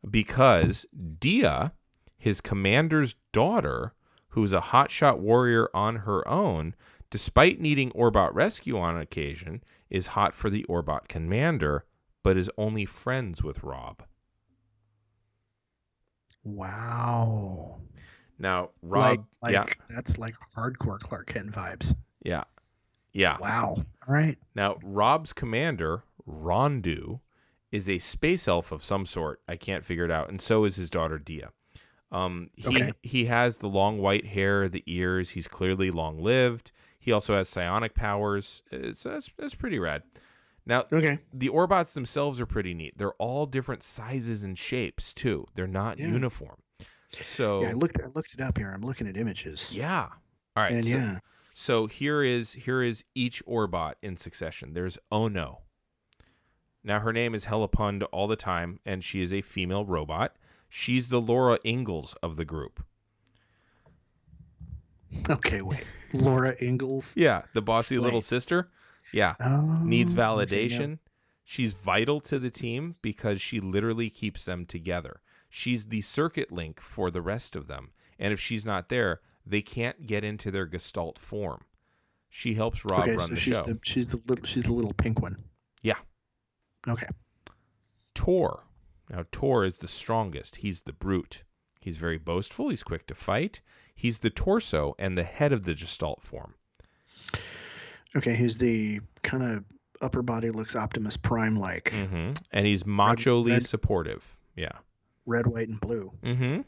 because Dia, his commander's daughter, who's a hotshot warrior on her own, despite needing Orbot rescue on occasion, is hot for the Orbot commander, but is only friends with Rob. Wow. Now, Rob... that's like hardcore Clark Kent vibes. Yeah. Wow. All right. Now, Rob's commander, Rondu, is a space elf of some sort. I can't figure it out. And so is his daughter, Dia. He has the long white hair, the ears. He's clearly long-lived. He also has psionic powers. That's pretty rad. Now, the Orbots themselves are pretty neat. They're all different sizes and shapes, too. They're not uniform. So I looked it up here. I'm looking at images. Yeah. All right. And yeah. So here is each Orbot in succession. There's Ono. Now her name is Helipund all the time, and she is a female robot. She's the Laura Ingalls of the group. Okay, wait. Laura Ingalls? Yeah, the bossy Slate. little sister. Yeah. Oh, Needs okay, validation. no. She's vital to the team because she literally keeps them together. She's the circuit link for the rest of them. And if she's not there, they can't get into their Gestalt form. She helps Rob Okay, run so the she's show. she's the little pink one. Yeah. Okay. Tor. Now, Tor is the strongest. He's the brute. He's very boastful. He's quick to fight. He's the torso and the head of the Gestalt form. Okay, he's the kind of upper body looks Optimus Prime-like. Mm-hmm. And he's macho-ly red- supportive. Yeah. Red, white, and blue. Mm-hmm.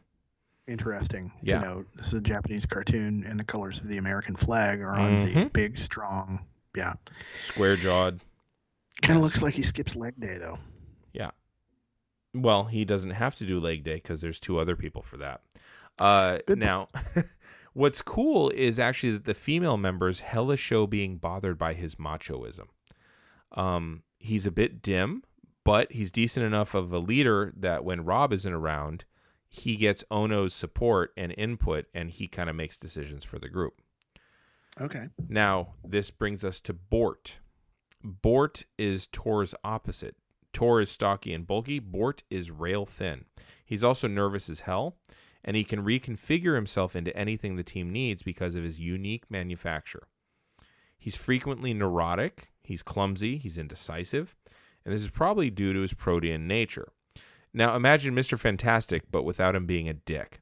Interesting. Yeah. You know, this is a Japanese cartoon, and the colors of the American flag are on the big, strong. Yeah. Square-jawed. Kind of looks like he skips leg day, though. Yeah. Well, he doesn't have to do leg day because there's 2 other people for that. Now, what's cool is actually that the female members hella show being bothered by his machoism. He's a bit dim, but he's decent enough of a leader that when Rob isn't around, he gets Ono's support and input, and he kind of makes decisions for the group. Okay. Now, this brings us to Bort. Bort is Tor's opposite. Tor is stocky and bulky. Bort is rail thin. He's also nervous as hell, and he can reconfigure himself into anything the team needs because of his unique manufacture. He's frequently neurotic. He's clumsy. He's indecisive. And this is probably due to his protean nature. Now, imagine Mr. Fantastic, but without him being a dick.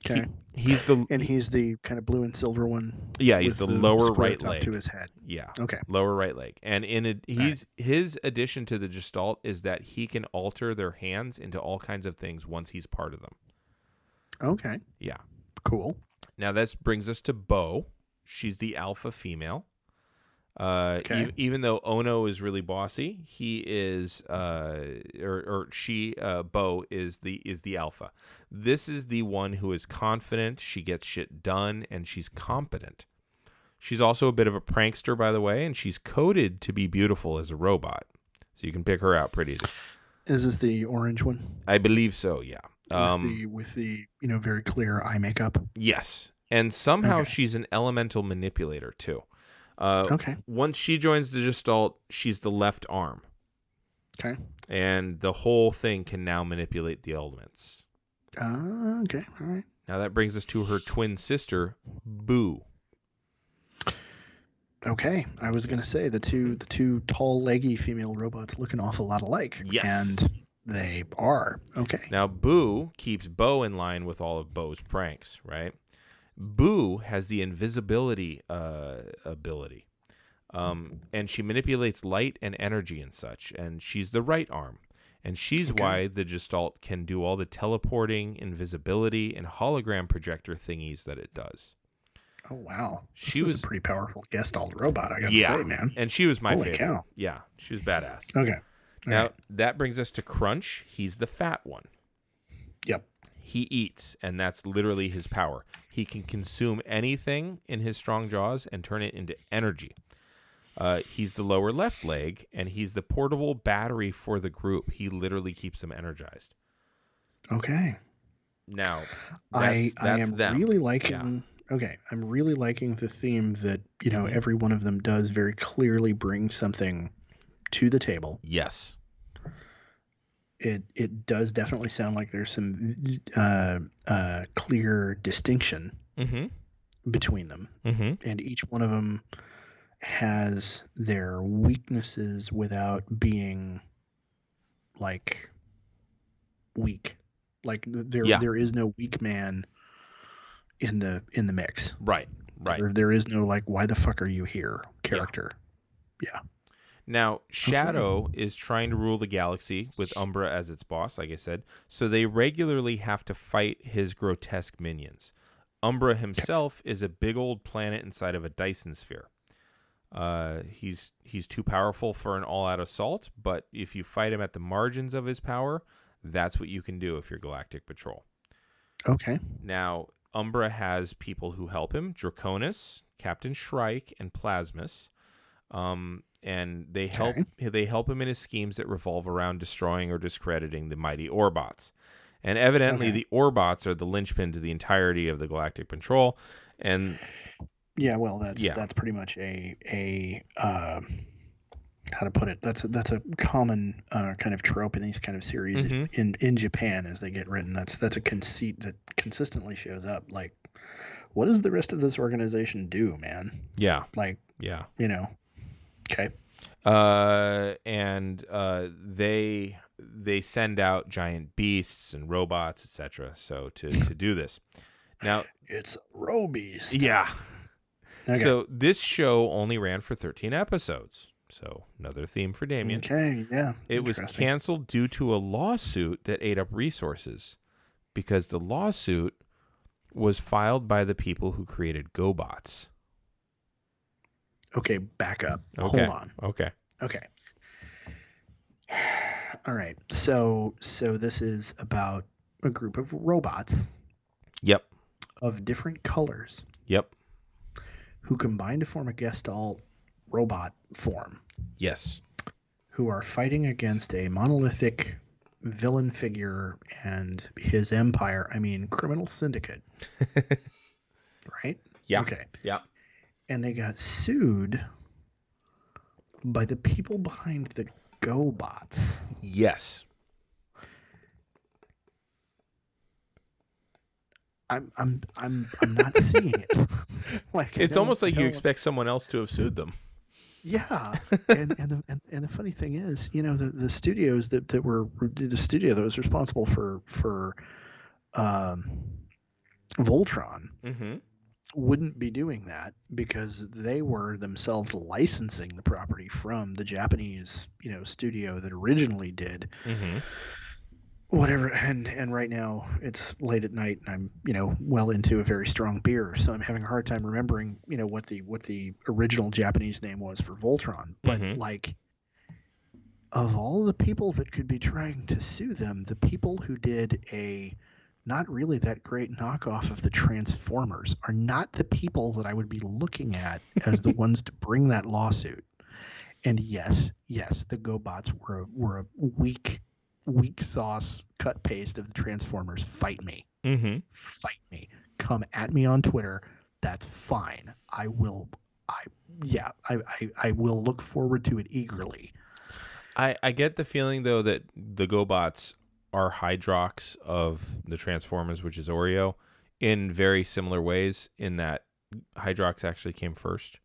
Okay. He's the kind of blue and silver one. Yeah, he's the lower square right top leg to his head. Yeah. Okay. Lower right leg. And his addition to the Gestalt is that he can alter their hands into all kinds of things once he's part of them. Okay. Yeah. Cool. Now this brings us to Bo. She's the alpha female. Okay. Even though Ono is really bossy, he is Bo is the alpha. This is the one who is confident, she gets shit done, and she's competent. She's also a bit of a prankster, by the way, and she's coded to be beautiful as a robot. So you can pick her out pretty easy. Is this the orange one? I believe so, yeah. With the very clear eye makeup. Yes. And somehow Okay. she's an elemental manipulator too. Okay. Once she joins the Gestalt, she's the left arm. Okay. And the whole thing can now manipulate the elements. Okay. All right. Now that brings us to her twin sister, Boo. Okay. I was gonna say the two tall, leggy female robots look an awful lot alike. Yes. And they are. Okay. Now Boo keeps Bo in line with all of Bo's pranks, right? Boo has the invisibility ability. And she manipulates light and energy and such, and she's the right arm. And she's why the Gestalt can do all the teleporting, invisibility, and hologram projector thingies that it does. Oh, wow. She was was a pretty powerful Gestalt robot, I gotta say, man. And she was my Holy favorite. cow. Yeah, she was badass. Okay. All Now, right. that brings us to Crunch. He's the fat one. Yep. He eats, and that's literally his power. He can consume anything in his strong jaws and turn it into energy. He's the lower left leg, and he's the portable battery for the group. He literally keeps them energized. Okay. Now, I am them. really liking. Yeah. Okay, I'm really liking the theme that Mhm. every one of them does very clearly bring something to the table. Yes. It does definitely sound like there's some clear distinction Mm-hmm. between them, Mm-hmm. and each one of them has their weaknesses without being like weak. Like there is no weak man in the mix. Right. Right. There is no like, why the fuck are you here character. Yeah. Now, Shadow is trying to rule the galaxy with Umbra as its boss, like I said, so they regularly have to fight his grotesque minions. Umbra himself is a big old planet inside of a Dyson sphere. He's too powerful for an all-out assault, but if you fight him at the margins of his power, that's what you can do if you're Galactic Patrol. Okay. Now, Umbra has people who help him: Draconis, Captain Shrike, and Plasmus. And they help him in his schemes that revolve around destroying or discrediting the mighty Orbots. And evidently, the Orbots are the linchpin to the entirety of the Galactic Patrol. And yeah, well, that's pretty much a how to put it. That's a common kind of trope in these kind of series in Japan as they get written. That's a conceit that consistently shows up. Like, what does the rest of this organization do, man? Yeah, like, yeah, Okay. And they send out giant beasts and robots, etc. So to do this. Now it's a Robeast. Yeah. Okay. So this show only ran for 13 episodes. So another theme for Damian. Okay, yeah. It was canceled due to a lawsuit that ate up resources, because the lawsuit was filed by the people who created GoBots. Okay, back up. Okay. Hold on. Okay. All right. So this is about a group of robots. Yep. Of different colors. Yep. Who combine to form a Gestalt robot form. Yes. Who are fighting against a monolithic villain figure and his empire. I mean, criminal syndicate. Right? Yeah. Okay. Yeah. And they got sued by the people behind the GoBots. Yes. I'm not seeing it. Like, it's almost like you expect someone else to have sued them. Yeah, and the funny thing is, the studios that were the studio that was responsible for Voltron wouldn't be doing that because they were themselves licensing the property from the Japanese studio that originally did whatever. And right now it's late at night and I'm well into a very strong beer, so I'm having a hard time remembering what the original Japanese name was for Voltron. But like, of all the people that could be trying to sue them, the people who did a not really that great knockoff of the Transformers are not the people that I would be looking at as the ones to bring that lawsuit. And yes, the GoBots were a weak sauce cut paste of the Transformers. Fight me. Fight me. Come at me on Twitter. That's fine. I will look forward to it eagerly. I get the feeling though that the GoBots are Hydrox of the Transformers, which is Oreo, in very similar ways, in that Hydrox actually came first.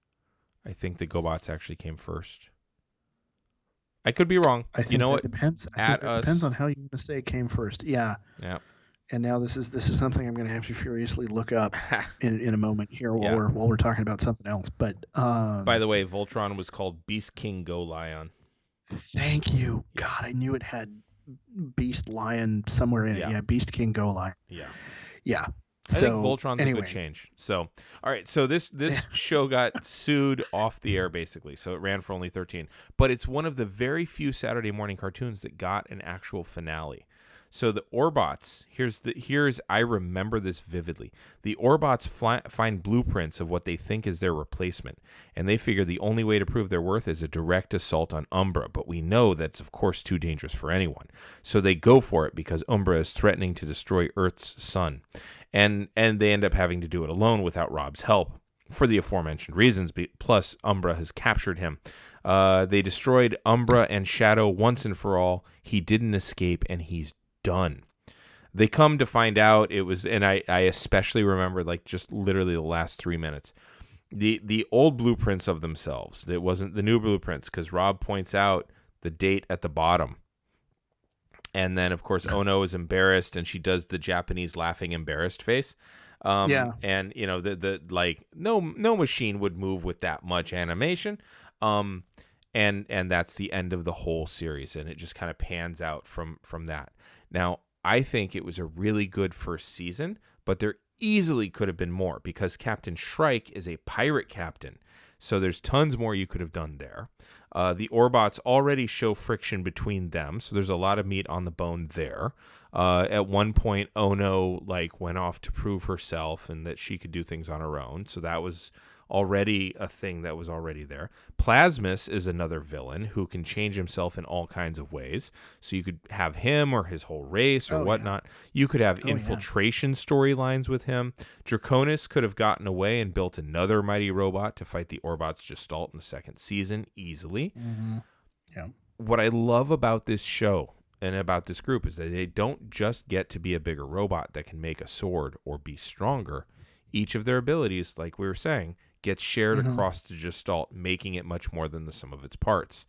I think the GoBots actually came first. I could be wrong. I think you know what? Depends. I think that depends on how you want to say it came first. Yeah. Yeah. And now this is something I'm going to have to furiously look up in a moment here while we're talking about something else. But by the way, Voltron was called Beast King Go Lion. Thank you. God, I knew it had Beast Lion somewhere in it. Yeah, Beast King Go Lion. Yeah. Yeah. I think Voltron's a good change. So, all right. So this show got sued off the air, basically. So it ran for only 13. But it's one of the very few Saturday morning cartoons that got an actual finale. So the Orbots, I remember this vividly. The Orbots find blueprints of what they think is their replacement, and they figure the only way to prove their worth is a direct assault on Umbra, but we know that's, of course, too dangerous for anyone. So they go for it because Umbra is threatening to destroy Earth's sun, and they end up having to do it alone without Rob's help for the aforementioned reasons, plus Umbra has captured him. They destroyed Umbra and Shadow once and for all. He didn't escape, and he's done. They come to find out it was, and I especially remember like just literally the last 3 minutes, the old blueprints of themselves. It wasn't the new blueprints because Rob points out the date at the bottom, and then of course Ono is embarrassed and she does the Japanese laughing embarrassed face. And the like no machine would move with that much animation. And that's the end of the whole series, and it just kind of pans out from that. Now, I think it was a really good first season, but there easily could have been more because Captain Shrike is a pirate captain. So there's tons more you could have done there. The Orbots already show friction between them, so there's a lot of meat on the bone there. At one point, Ono went off to prove herself and that she could do things on her own. So that was already a thing that was already there. Plasmus is another villain who can change himself in all kinds of ways. So you could have him or his whole race or whatnot. Yeah. You could have infiltration storylines with him. Draconis could have gotten away and built another mighty robot to fight the Orbots Gestalt in the second season easily. Mm-hmm. Yeah. What I love about this show and about this group is that they don't just get to be a bigger robot that can make a sword or be stronger. Each of their abilities, like we were saying, gets shared across the Gestalt, making it much more than the sum of its parts.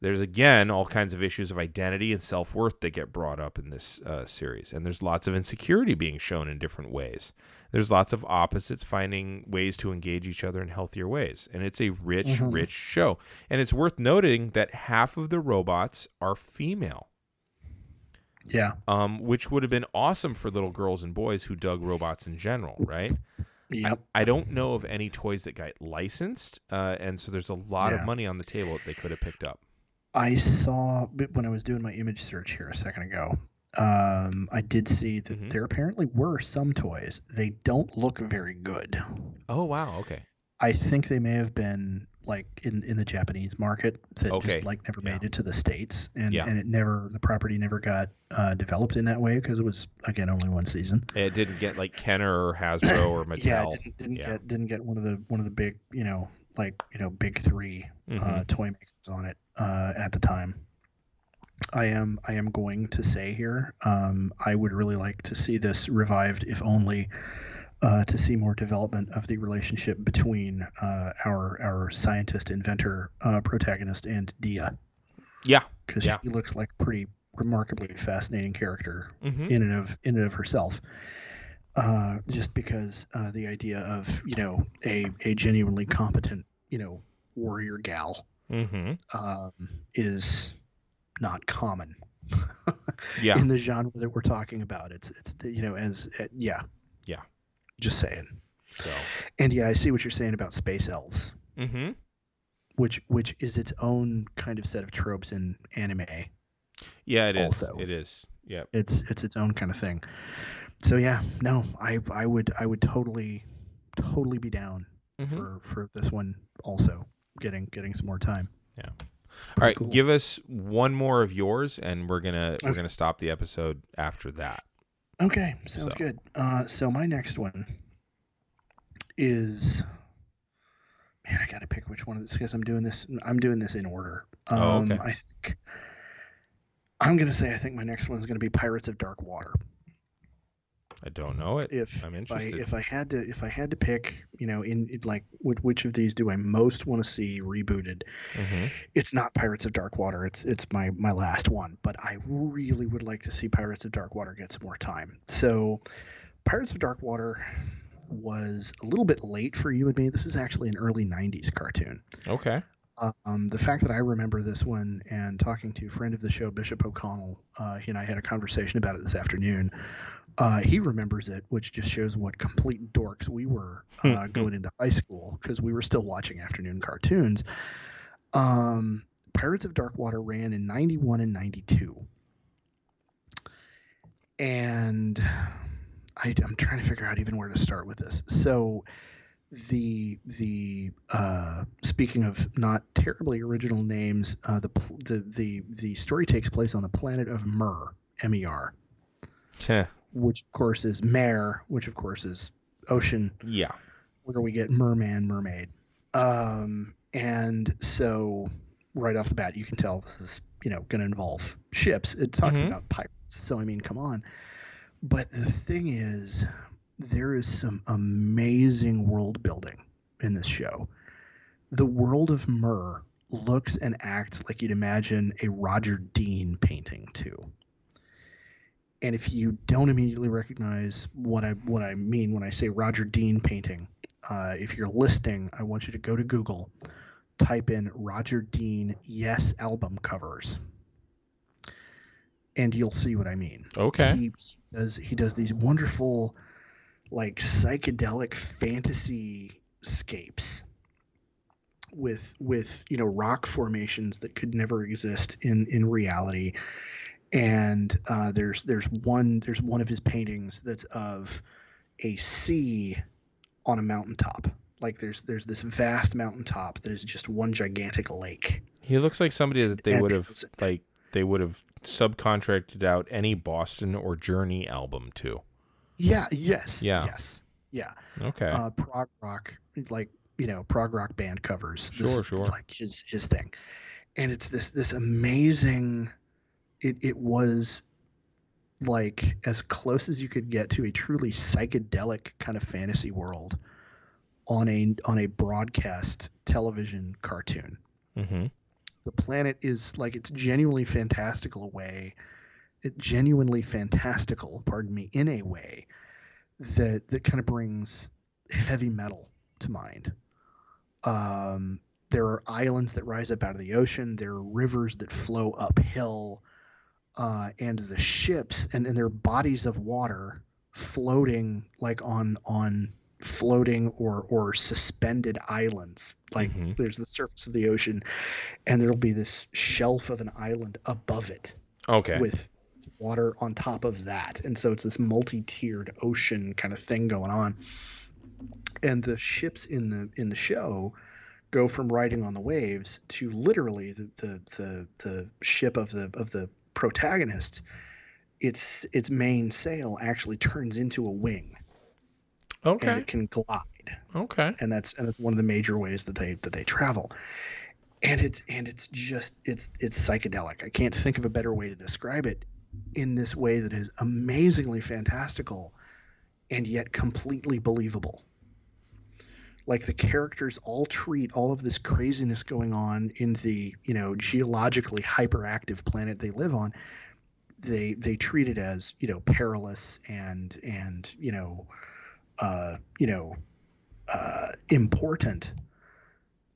There's, again, all kinds of issues of identity and self-worth that get brought up in this series. And there's lots of insecurity being shown in different ways. There's lots of opposites finding ways to engage each other in healthier ways. And it's a rich, rich show. And it's worth noting that half of the robots are female. Yeah. Which would have been awesome for little girls and boys who dug robots in general, right? Yep. I don't know of any toys that got licensed, and so there's a lot of money on the table that they could have picked up. I saw, when I was doing my image search here a second ago, I did see that there apparently were some toys. They don't look very good. Oh, wow. Okay. I think they may have been in the Japanese market that just never made it to the States, and the property never got developed in that way because it was, again, only one season. It didn't get Kenner or Hasbro or Mattel. Didn't get one of the big big three toy makers on it at the time. I am going to say here, I would really like to see this revived, if only to see more development of the relationship between our scientist, inventor, protagonist, and Dia. Yeah, because she looks like a pretty remarkably fascinating character in and of herself. Just because the idea of a genuinely competent warrior gal is not common. In the genre that we're talking about. It's just saying. So, and I see what you're saying about space elves, which is its own kind of set of tropes in anime. Yeah, it is. Also. It is. Yeah, it's its own kind of thing. So I would totally be down for this one also getting some more time. Yeah. All right, cool. Give us one more of yours, and we're gonna stop the episode after that. Okay, sounds good. So my next one is, man, I gotta pick which one of this because I'm doing this in order. Okay. I'm gonna say I think my next one is gonna be Pirates of Dark Water. I don't know it. I'm interested. If I had to pick, which of these do I most want to see rebooted? It's not Pirates of Dark Water. It's my last one, but I really would like to see Pirates of Dark Water get some more time. So, Pirates of Dark Water was a little bit late for you and me. This is actually an early '90s cartoon. Okay. The fact that I remember this one and talking to a friend of the show, Bishop O'Connell, he and I had a conversation about it this afternoon. He remembers it, which just shows what complete dorks we were going into high school because we were still watching afternoon cartoons. Pirates of Dark Water ran in '91 and '92. And I'm trying to figure out even where to start with this. So the speaking of not terribly original names, the story takes place on the planet of Mer, M-E-R. Which of course is mare, which of course is ocean. Yeah. Where we get merman, mermaid. And so right off the bat, you can tell this is, going to involve ships. It talks about pirates. So, I mean, come on. But the thing is, there is some amazing world building in this show. The world of Mer looks and acts like you'd imagine a Roger Dean painting too. And if you don't immediately recognize what I mean when I say Roger Dean painting, if you're listening, I want you to go to Google, type in Roger Dean Yes album covers, and you'll see what I mean. Okay. He does these wonderful, like, psychedelic fantasy scapes with rock formations that could never exist in reality. And there's one of his paintings that's of a sea on a mountaintop. Like there's this vast mountaintop that is just one gigantic lake. He looks like somebody that they And would have subcontracted out any Boston or Journey album to. Yeah. Yes. Yeah. Yes. Yeah. Okay. Prog rock, prog rock band covers. Sure. This is like his thing, and it's this amazing. It was like as close as you could get to a truly psychedelic kind of fantasy world on a broadcast television cartoon. Mm-hmm. The planet is like it's genuinely fantastical, pardon me, in a way that kind of brings heavy metal to mind. There are islands that rise up out of the ocean. There are rivers that flow uphill, and the ships and there are bodies of water floating like on floating or suspended islands. Like there's the surface of the ocean, and there'll be this shelf of an island above it. Okay. With water on top of that, and so it's this multi-tiered ocean kind of thing going on. And the ships in the show go from riding on the waves to literally the ship of the protagonist. Its main sail actually turns into a wing. Okay. And it can glide. Okay. And that's one of the major ways that they travel. And it's psychedelic. I can't think of a better way to describe it in this way that is amazingly fantastical and yet completely believable. Like the characters all treat all of this craziness going on in the, geologically hyperactive planet they live on. They treat it as, perilous and important.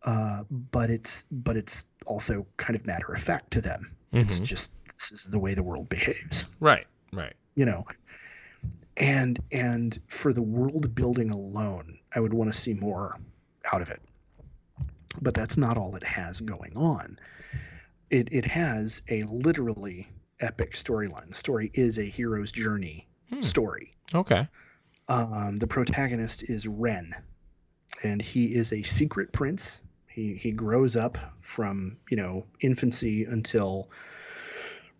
But it's also kind of matter of fact to them. Mm-hmm. It's just, this is the way the world behaves. Right. And for the world building alone, I would want to see more out of it. But that's not all it has going on. It has a literally epic storyline. The story is a hero's journey story. Okay. The protagonist is Ren, and he is a secret prince. He grows up from, infancy until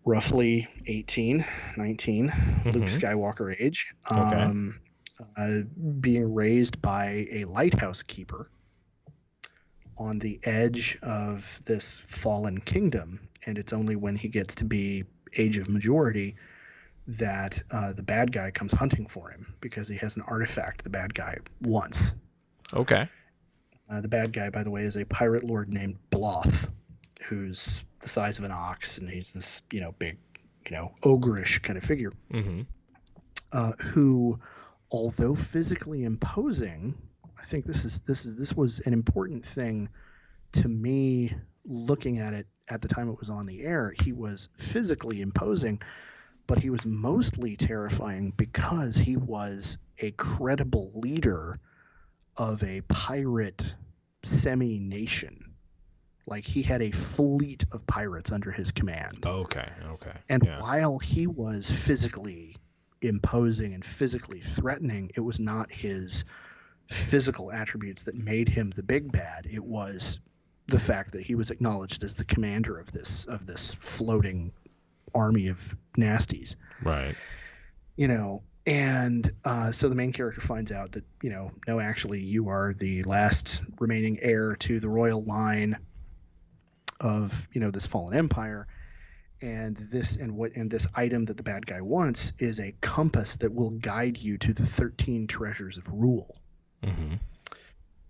roughly 18, 19, Luke Skywalker age, being raised by a lighthouse keeper on the edge of this fallen kingdom. And it's only when he gets to be age of majority that the bad guy comes hunting for him, because he has an artifact the bad guy wants. Okay. The bad guy, by the way, is a pirate lord named Bloth, who's the size of an ox, and he's this, big, ogreish kind of figure, who, although physically imposing, I think this was an important thing to me looking at it at the time it was on the air. He was physically imposing, but he was mostly terrifying because he was a credible leader of a pirate semi-nation. Like, he had a fleet of pirates under his command. Okay. And while he was physically imposing and physically threatening, it was not his physical attributes that made him the big bad. It was the fact that he was acknowledged as the commander of this floating army of nasties. Right. And so the main character finds out that, no, actually, you are the last remaining heir to the royal line of, this fallen empire. And this item that the bad guy wants is a compass that will guide you to the 13 treasures of rule. Mm-hmm.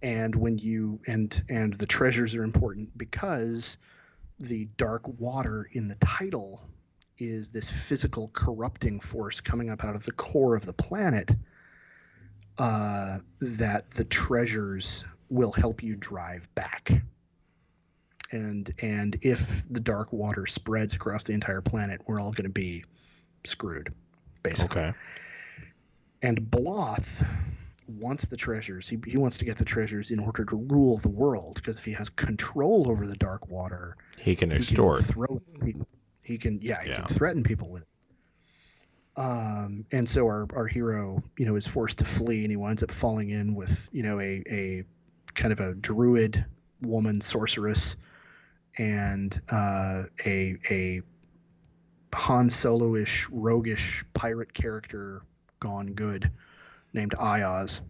And when you and the treasures are important because the dark water in the title is this physical corrupting force coming up out of the core of the planet, that the treasures will help you drive back. And if the dark water spreads across the entire planet, we're all going to be screwed, basically. Okay. And Bloth, wants the treasures. He wants to get the treasures in order to rule the world, because if he has control over the dark water, He can he extort. can throw he can Yeah. can threaten people with it. And so our hero, is forced to flee, and he winds up falling in with, a kind of a druid woman sorceress, and a Han Solo-ish, roguish pirate character gone good named Ayaz.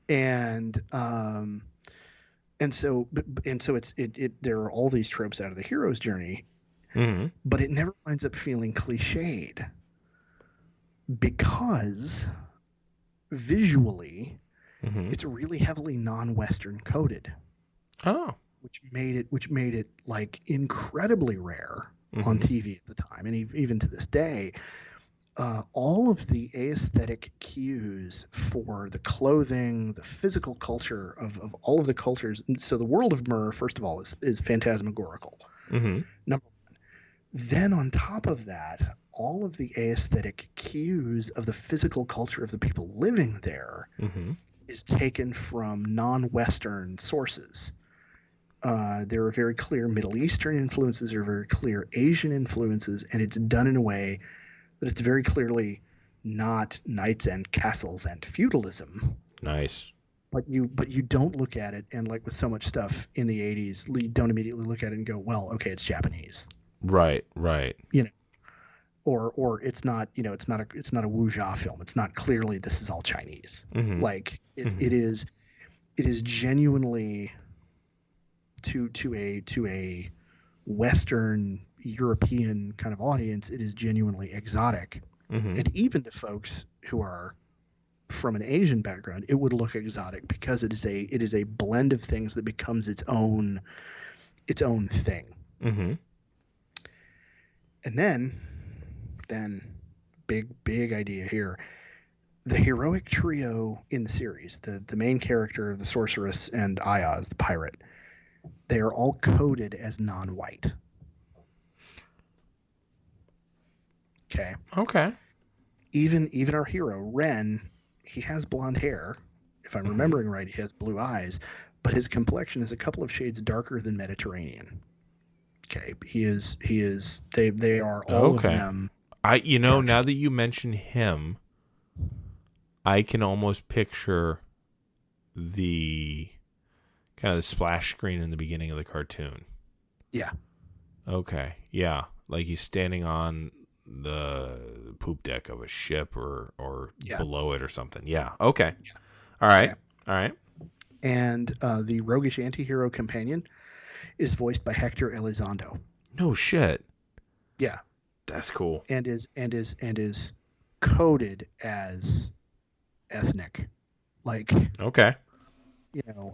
And so there are all these tropes out of the hero's journey, Mm-hmm. but it never winds up feeling cliched, because visually Mm-hmm. it's really heavily non-Western coded, Oh. which made it like incredibly rare on TV at the time, and even to this day. All of the aesthetic cues for the clothing, the physical culture of all of the cultures. So the world of Myrrh, first of all, is phantasmagorical. Mm-hmm. Number one. Then on top of that, all of the aesthetic cues of the physical culture of the people living there Mm-hmm. is taken from non-Western sources. There are very clear Middle Eastern influences, there are very clear Asian influences, and it's done in a way that it's very clearly not knights and castles and feudalism. Nice. But you don't look at it, and like with so much stuff in the 80s, you don't immediately look at it and go, well, okay, it's Japanese. Right. Or it's not, it's not a wuxia film. It's not clearly this is all Chinese. Mm-hmm. Like it is genuinely to a Western European kind of audience, it is genuinely exotic. Mm-hmm. And even to folks who are from an Asian background, it would look exotic, because it is a blend of things that becomes its own thing. Mm-hmm. And then big idea here. The heroic trio in the series, the main character, the sorceress, and Ayaz, the pirate, they are all coded as non-white. Okay. Even our hero, Ren, he has blonde hair. If I'm remembering right, he has blue eyes, but his complexion is a couple of shades darker than Mediterranean. Okay. They are all of them. Now that you mention him, I can almost picture the kind of the splash screen in the beginning of the cartoon. Yeah. Okay. Yeah. Like he's standing on the poop deck of a ship or below it or something. Yeah. Okay. Yeah. All right. Okay. All right. And the roguish anti-hero companion is voiced by Hector Elizondo. No shit. Yeah. That's cool. And is coded as ethnic. Like, okay.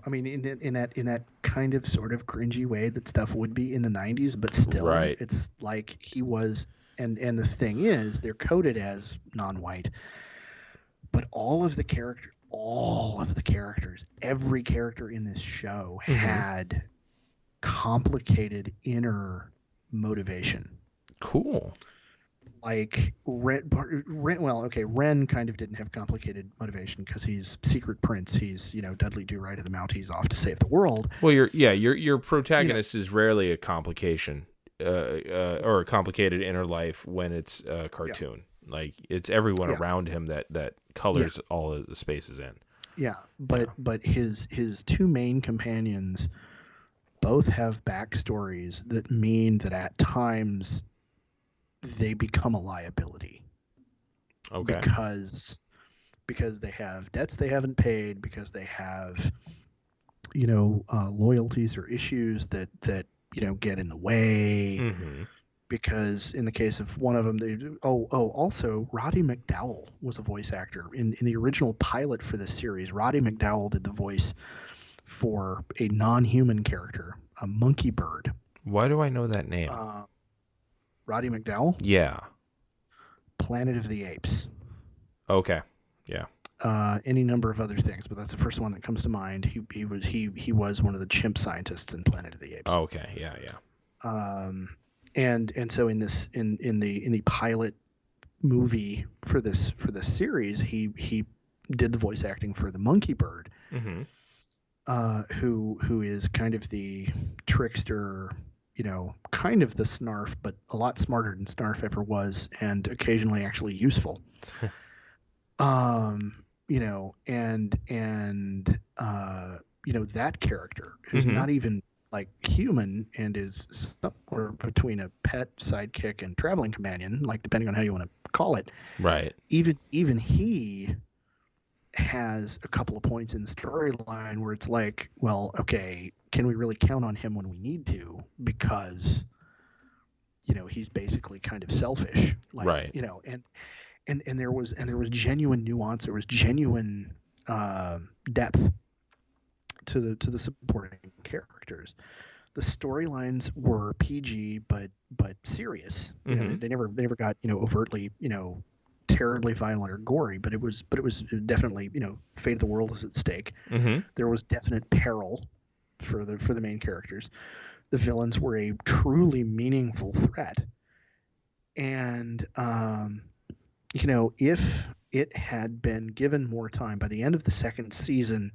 I mean, in that kind of sort of cringy way that stuff would be in the 90s, but still, right. It's like he was. And the thing is, they're coded as non-white, but all of the characters, every character in this show had complicated inner motivation. Cool. Like Ren kind of didn't have complicated motivation because he's secret prince. He's Dudley Do-Right of the Mounties off to save the world. Well, your protagonist is rarely a complication. Or a complicated inner life when it's a cartoon. Yeah. Like it's everyone around him that colors all of the spaces in. Yeah, but his two main companions both have backstories that mean that at times they become a liability. Okay. Because they have debts they haven't paid, because they have loyalties or issues that get in the way. Mm-hmm. Because in the case of one of them, also Roddy McDowall was a voice actor in the original pilot for this series. Roddy McDowall did the voice for a non-human character, a monkey bird. Why do I know that name? Roddy McDowall? Yeah. Planet of the Apes. Okay. Yeah. Any number of other things, but that's the first one that comes to mind. He was one of the chimp scientists in Planet of the Apes. Okay, yeah. And so in the pilot movie for this series, he did the voice acting for the Monkey Bird, Mm-hmm. who is kind of the trickster, kind of the Snarf, but a lot smarter than Snarf ever was, and occasionally actually useful. That character who's Mm-hmm. not even like human and is somewhere between a pet, sidekick, and traveling companion, like depending on how you want to call it. Right. Even he has a couple of points in the storyline where it's like, well, okay, can we really count on him when we need to? Because he's basically kind of selfish, like, Right. and there was genuine nuance, there was genuine depth to the supporting characters. The storylines were PG but serious. Mm-hmm. They never got overtly terribly violent or gory, but it was definitely fate of the world is at stake. Mm-hmm. There was definite peril for the main characters. The villains were a truly meaningful threat, and if it had been given more time, by the end of the second season,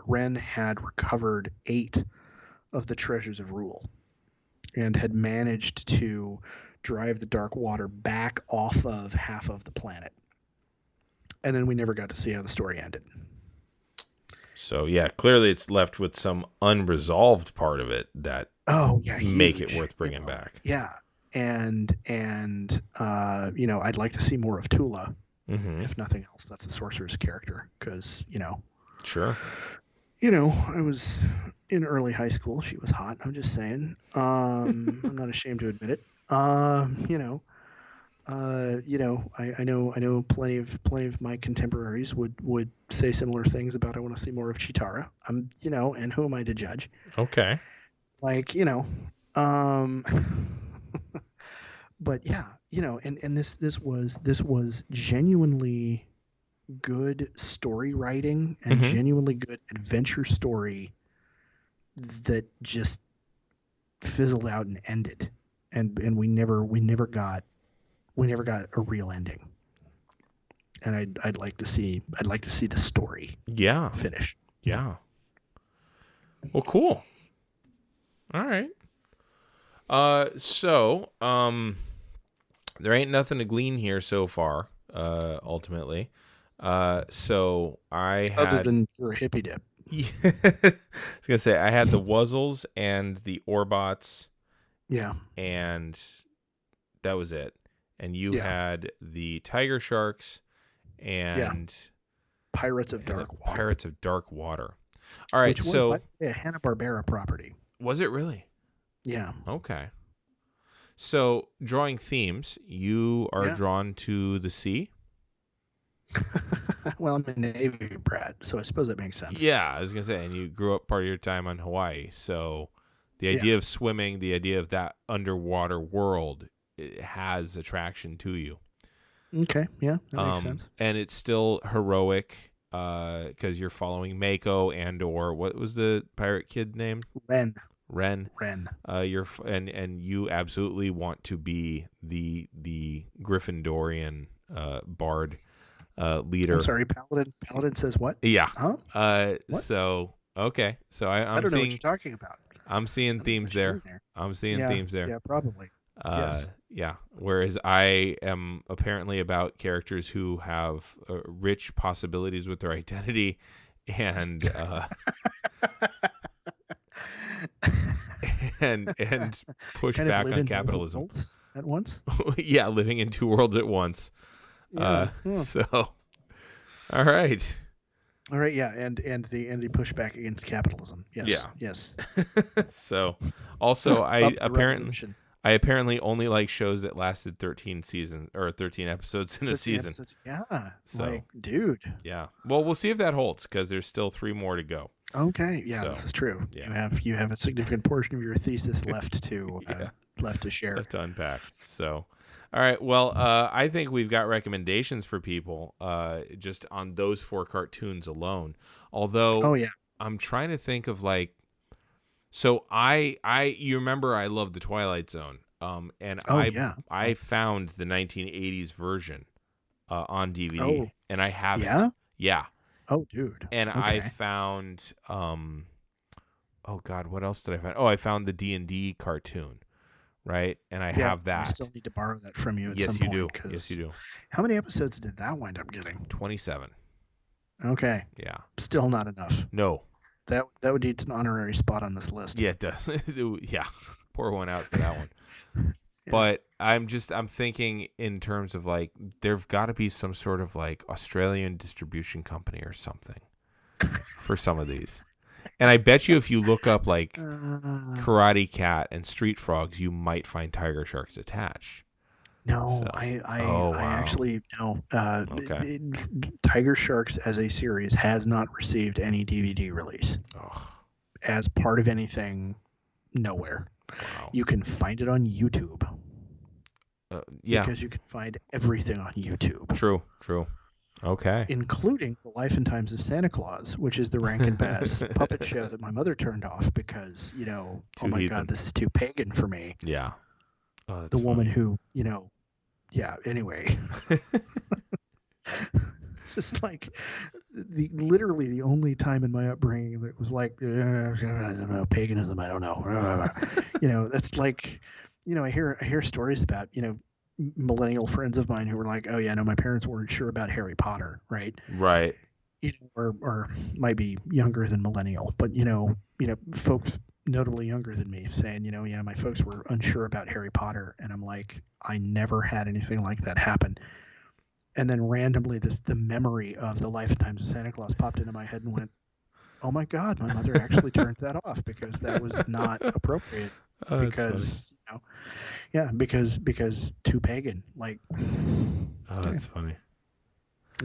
Ren had recovered 8 of the treasures of rule and had managed to drive the dark water back off of half of the planet. And then we never got to see how the story ended. So yeah, clearly it's left with some unresolved part of it that make it worth bringing back. Yeah, and I'd like to see more of Tula, if nothing else. That's the sorcerer's character, because Sure. I was in early high school. She was hot. I'm just saying. I'm not ashamed to admit it. I know plenty of my contemporaries would say similar things about I want to see more of Chitara. And who am I to judge? Okay. Like, but yeah, and this was genuinely good story writing and genuinely good adventure story that just fizzled out and ended, and we never got a real ending. And I'd like to see the story finish. Yeah. Well, cool. All right. So there ain't nothing to glean here so far, ultimately. So I had, other than your hippie dip. I was gonna say I had the Wuzzles and the Orbots. Yeah. And that was it. And you Yeah. had the Tiger Sharks and Pirates of Dark Water. Pirates of Dark Water. All right, Which was so a Hanna-Barbera property. Was it really? Yeah. Okay. So, drawing themes, you are drawn to the sea? Well, I'm a Navy brat, so I suppose that makes sense. Yeah, I was going to say, and you grew up part of your time on Hawaii, so the idea of swimming, the idea of that underwater world, it has attraction to you. Okay, yeah, that makes sense. And it's still heroic because you're following Mako or what was the pirate kid name? Ren. And you absolutely want to be the Gryffindorian bard leader. I'm sorry, Paladin. Paladin says what? Yeah. Huh? What? So okay. So I don't know what you're talking about. I'm seeing themes there. I'm seeing themes there. Yeah, probably. Yes. Yeah. Whereas I am apparently about characters who have rich possibilities with their identity and and push kind back of live on in capitalism both at once. Yeah, living in 2 worlds at once. So all right. All right, yeah, and the pushback against capitalism. Yes. Yeah. Yes. So also I revolution. apparently only like shows that lasted 13 episodes in a season. Episodes. Yeah. So, like, dude. Yeah. Well, we'll see if that holds because there's still 3 more to go. Okay. Yeah, So, this is true. yeah. You have a significant portion of your thesis left to left to share. Left to unpack. So, all right. Well, I think we've got recommendations for people just on those 4 cartoons alone. Although, I'm trying to think of like. So you remember I love the Twilight Zone, and I found the 1980s version on DVD, Oh, and I haven't. yeah? Yeah. Oh, dude. And I Okay. found, oh God, what else did I find? Oh, I found the D&D cartoon, right? And I Yeah, have I that. still need to borrow that from you at some Yes, you do. point. Yes, you Because do. how many episodes did that wind up getting? 27. Okay. Yeah. Still not enough. No. That would need an honorary spot on this list. Yeah, it does. Yeah. Pour one out for that one. Yeah. But I'm thinking in terms of like, there's got to be some sort of like Australian distribution company or something for some of these. And I bet you if you look up like Karate Cat and Street Frogs, you might find Tiger Sharks attached. No, So- I Oh, wow. actually no. Okay. Tiger Sharks as a series has not received any DVD release Oh, as part of anything. Nowhere. wow. You can find it on YouTube Yeah, because you can find everything on YouTube, true. Okay. including The Life and Times of Santa Claus, which is the Rankin Bass puppet show that my mother turned off because, oh Too my heathen. God, this is too pagan for me. Yeah. Oh, that's The woman funny. who, yeah, anyway. Just like literally the only time in my upbringing that was like, I don't know, paganism, I don't know. That's like, I hear stories about, millennial friends of mine who were like, oh yeah, no, my parents weren't sure about Harry Potter, right? Right. Or might be younger than millennial, but folks notably younger than me saying, yeah, my folks were unsure about Harry Potter, and I'm like, I never had anything like that happen. And then randomly, the memory of The Life and Times of Santa Claus popped into my head and went, oh my God, my mother actually turned that off because that was not appropriate. Oh, that's Because because too pagan. Like, funny. Oh, that's funny.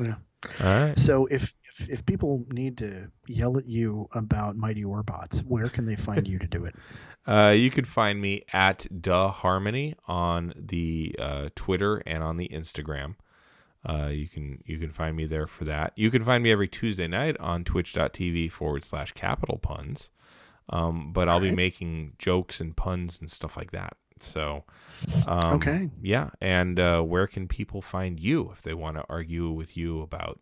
yeah. All right. So if people need to yell at you about Mighty Orbots, where can they find you to do it? You could find me at DaHarmony on the Twitter and on the Instagram. You can find me there for that. You can find me every Tuesday night on twitch.tv/capital puns. But I'll be making jokes and puns and stuff like that. So, Okay. Yeah. And where can people find you if they want to argue with you about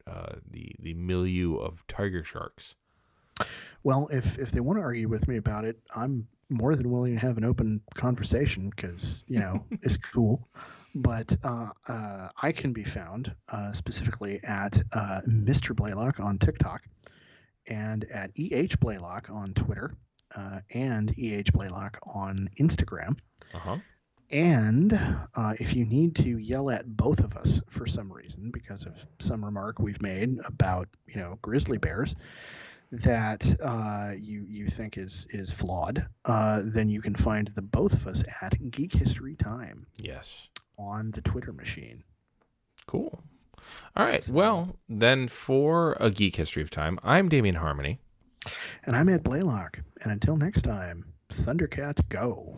the milieu of tiger sharks? Well, if they want to argue with me about it, I'm more than willing to have an open conversation because, it's cool. But I can be found specifically at Mr. Blaylock on TikTok and at EH Blaylock on Twitter and EH Blaylock on Instagram. Uh-huh. And if you need to yell at both of us for some reason because of some remark we've made about, grizzly bears that you think is flawed, then you can find the both of us at Geek History Time. Yes. On the Twitter machine. Cool. All right. Well, then for A Geek History of Time, I'm Damian Harmony. And I'm Ed Blaylock. And until next time, Thundercats go.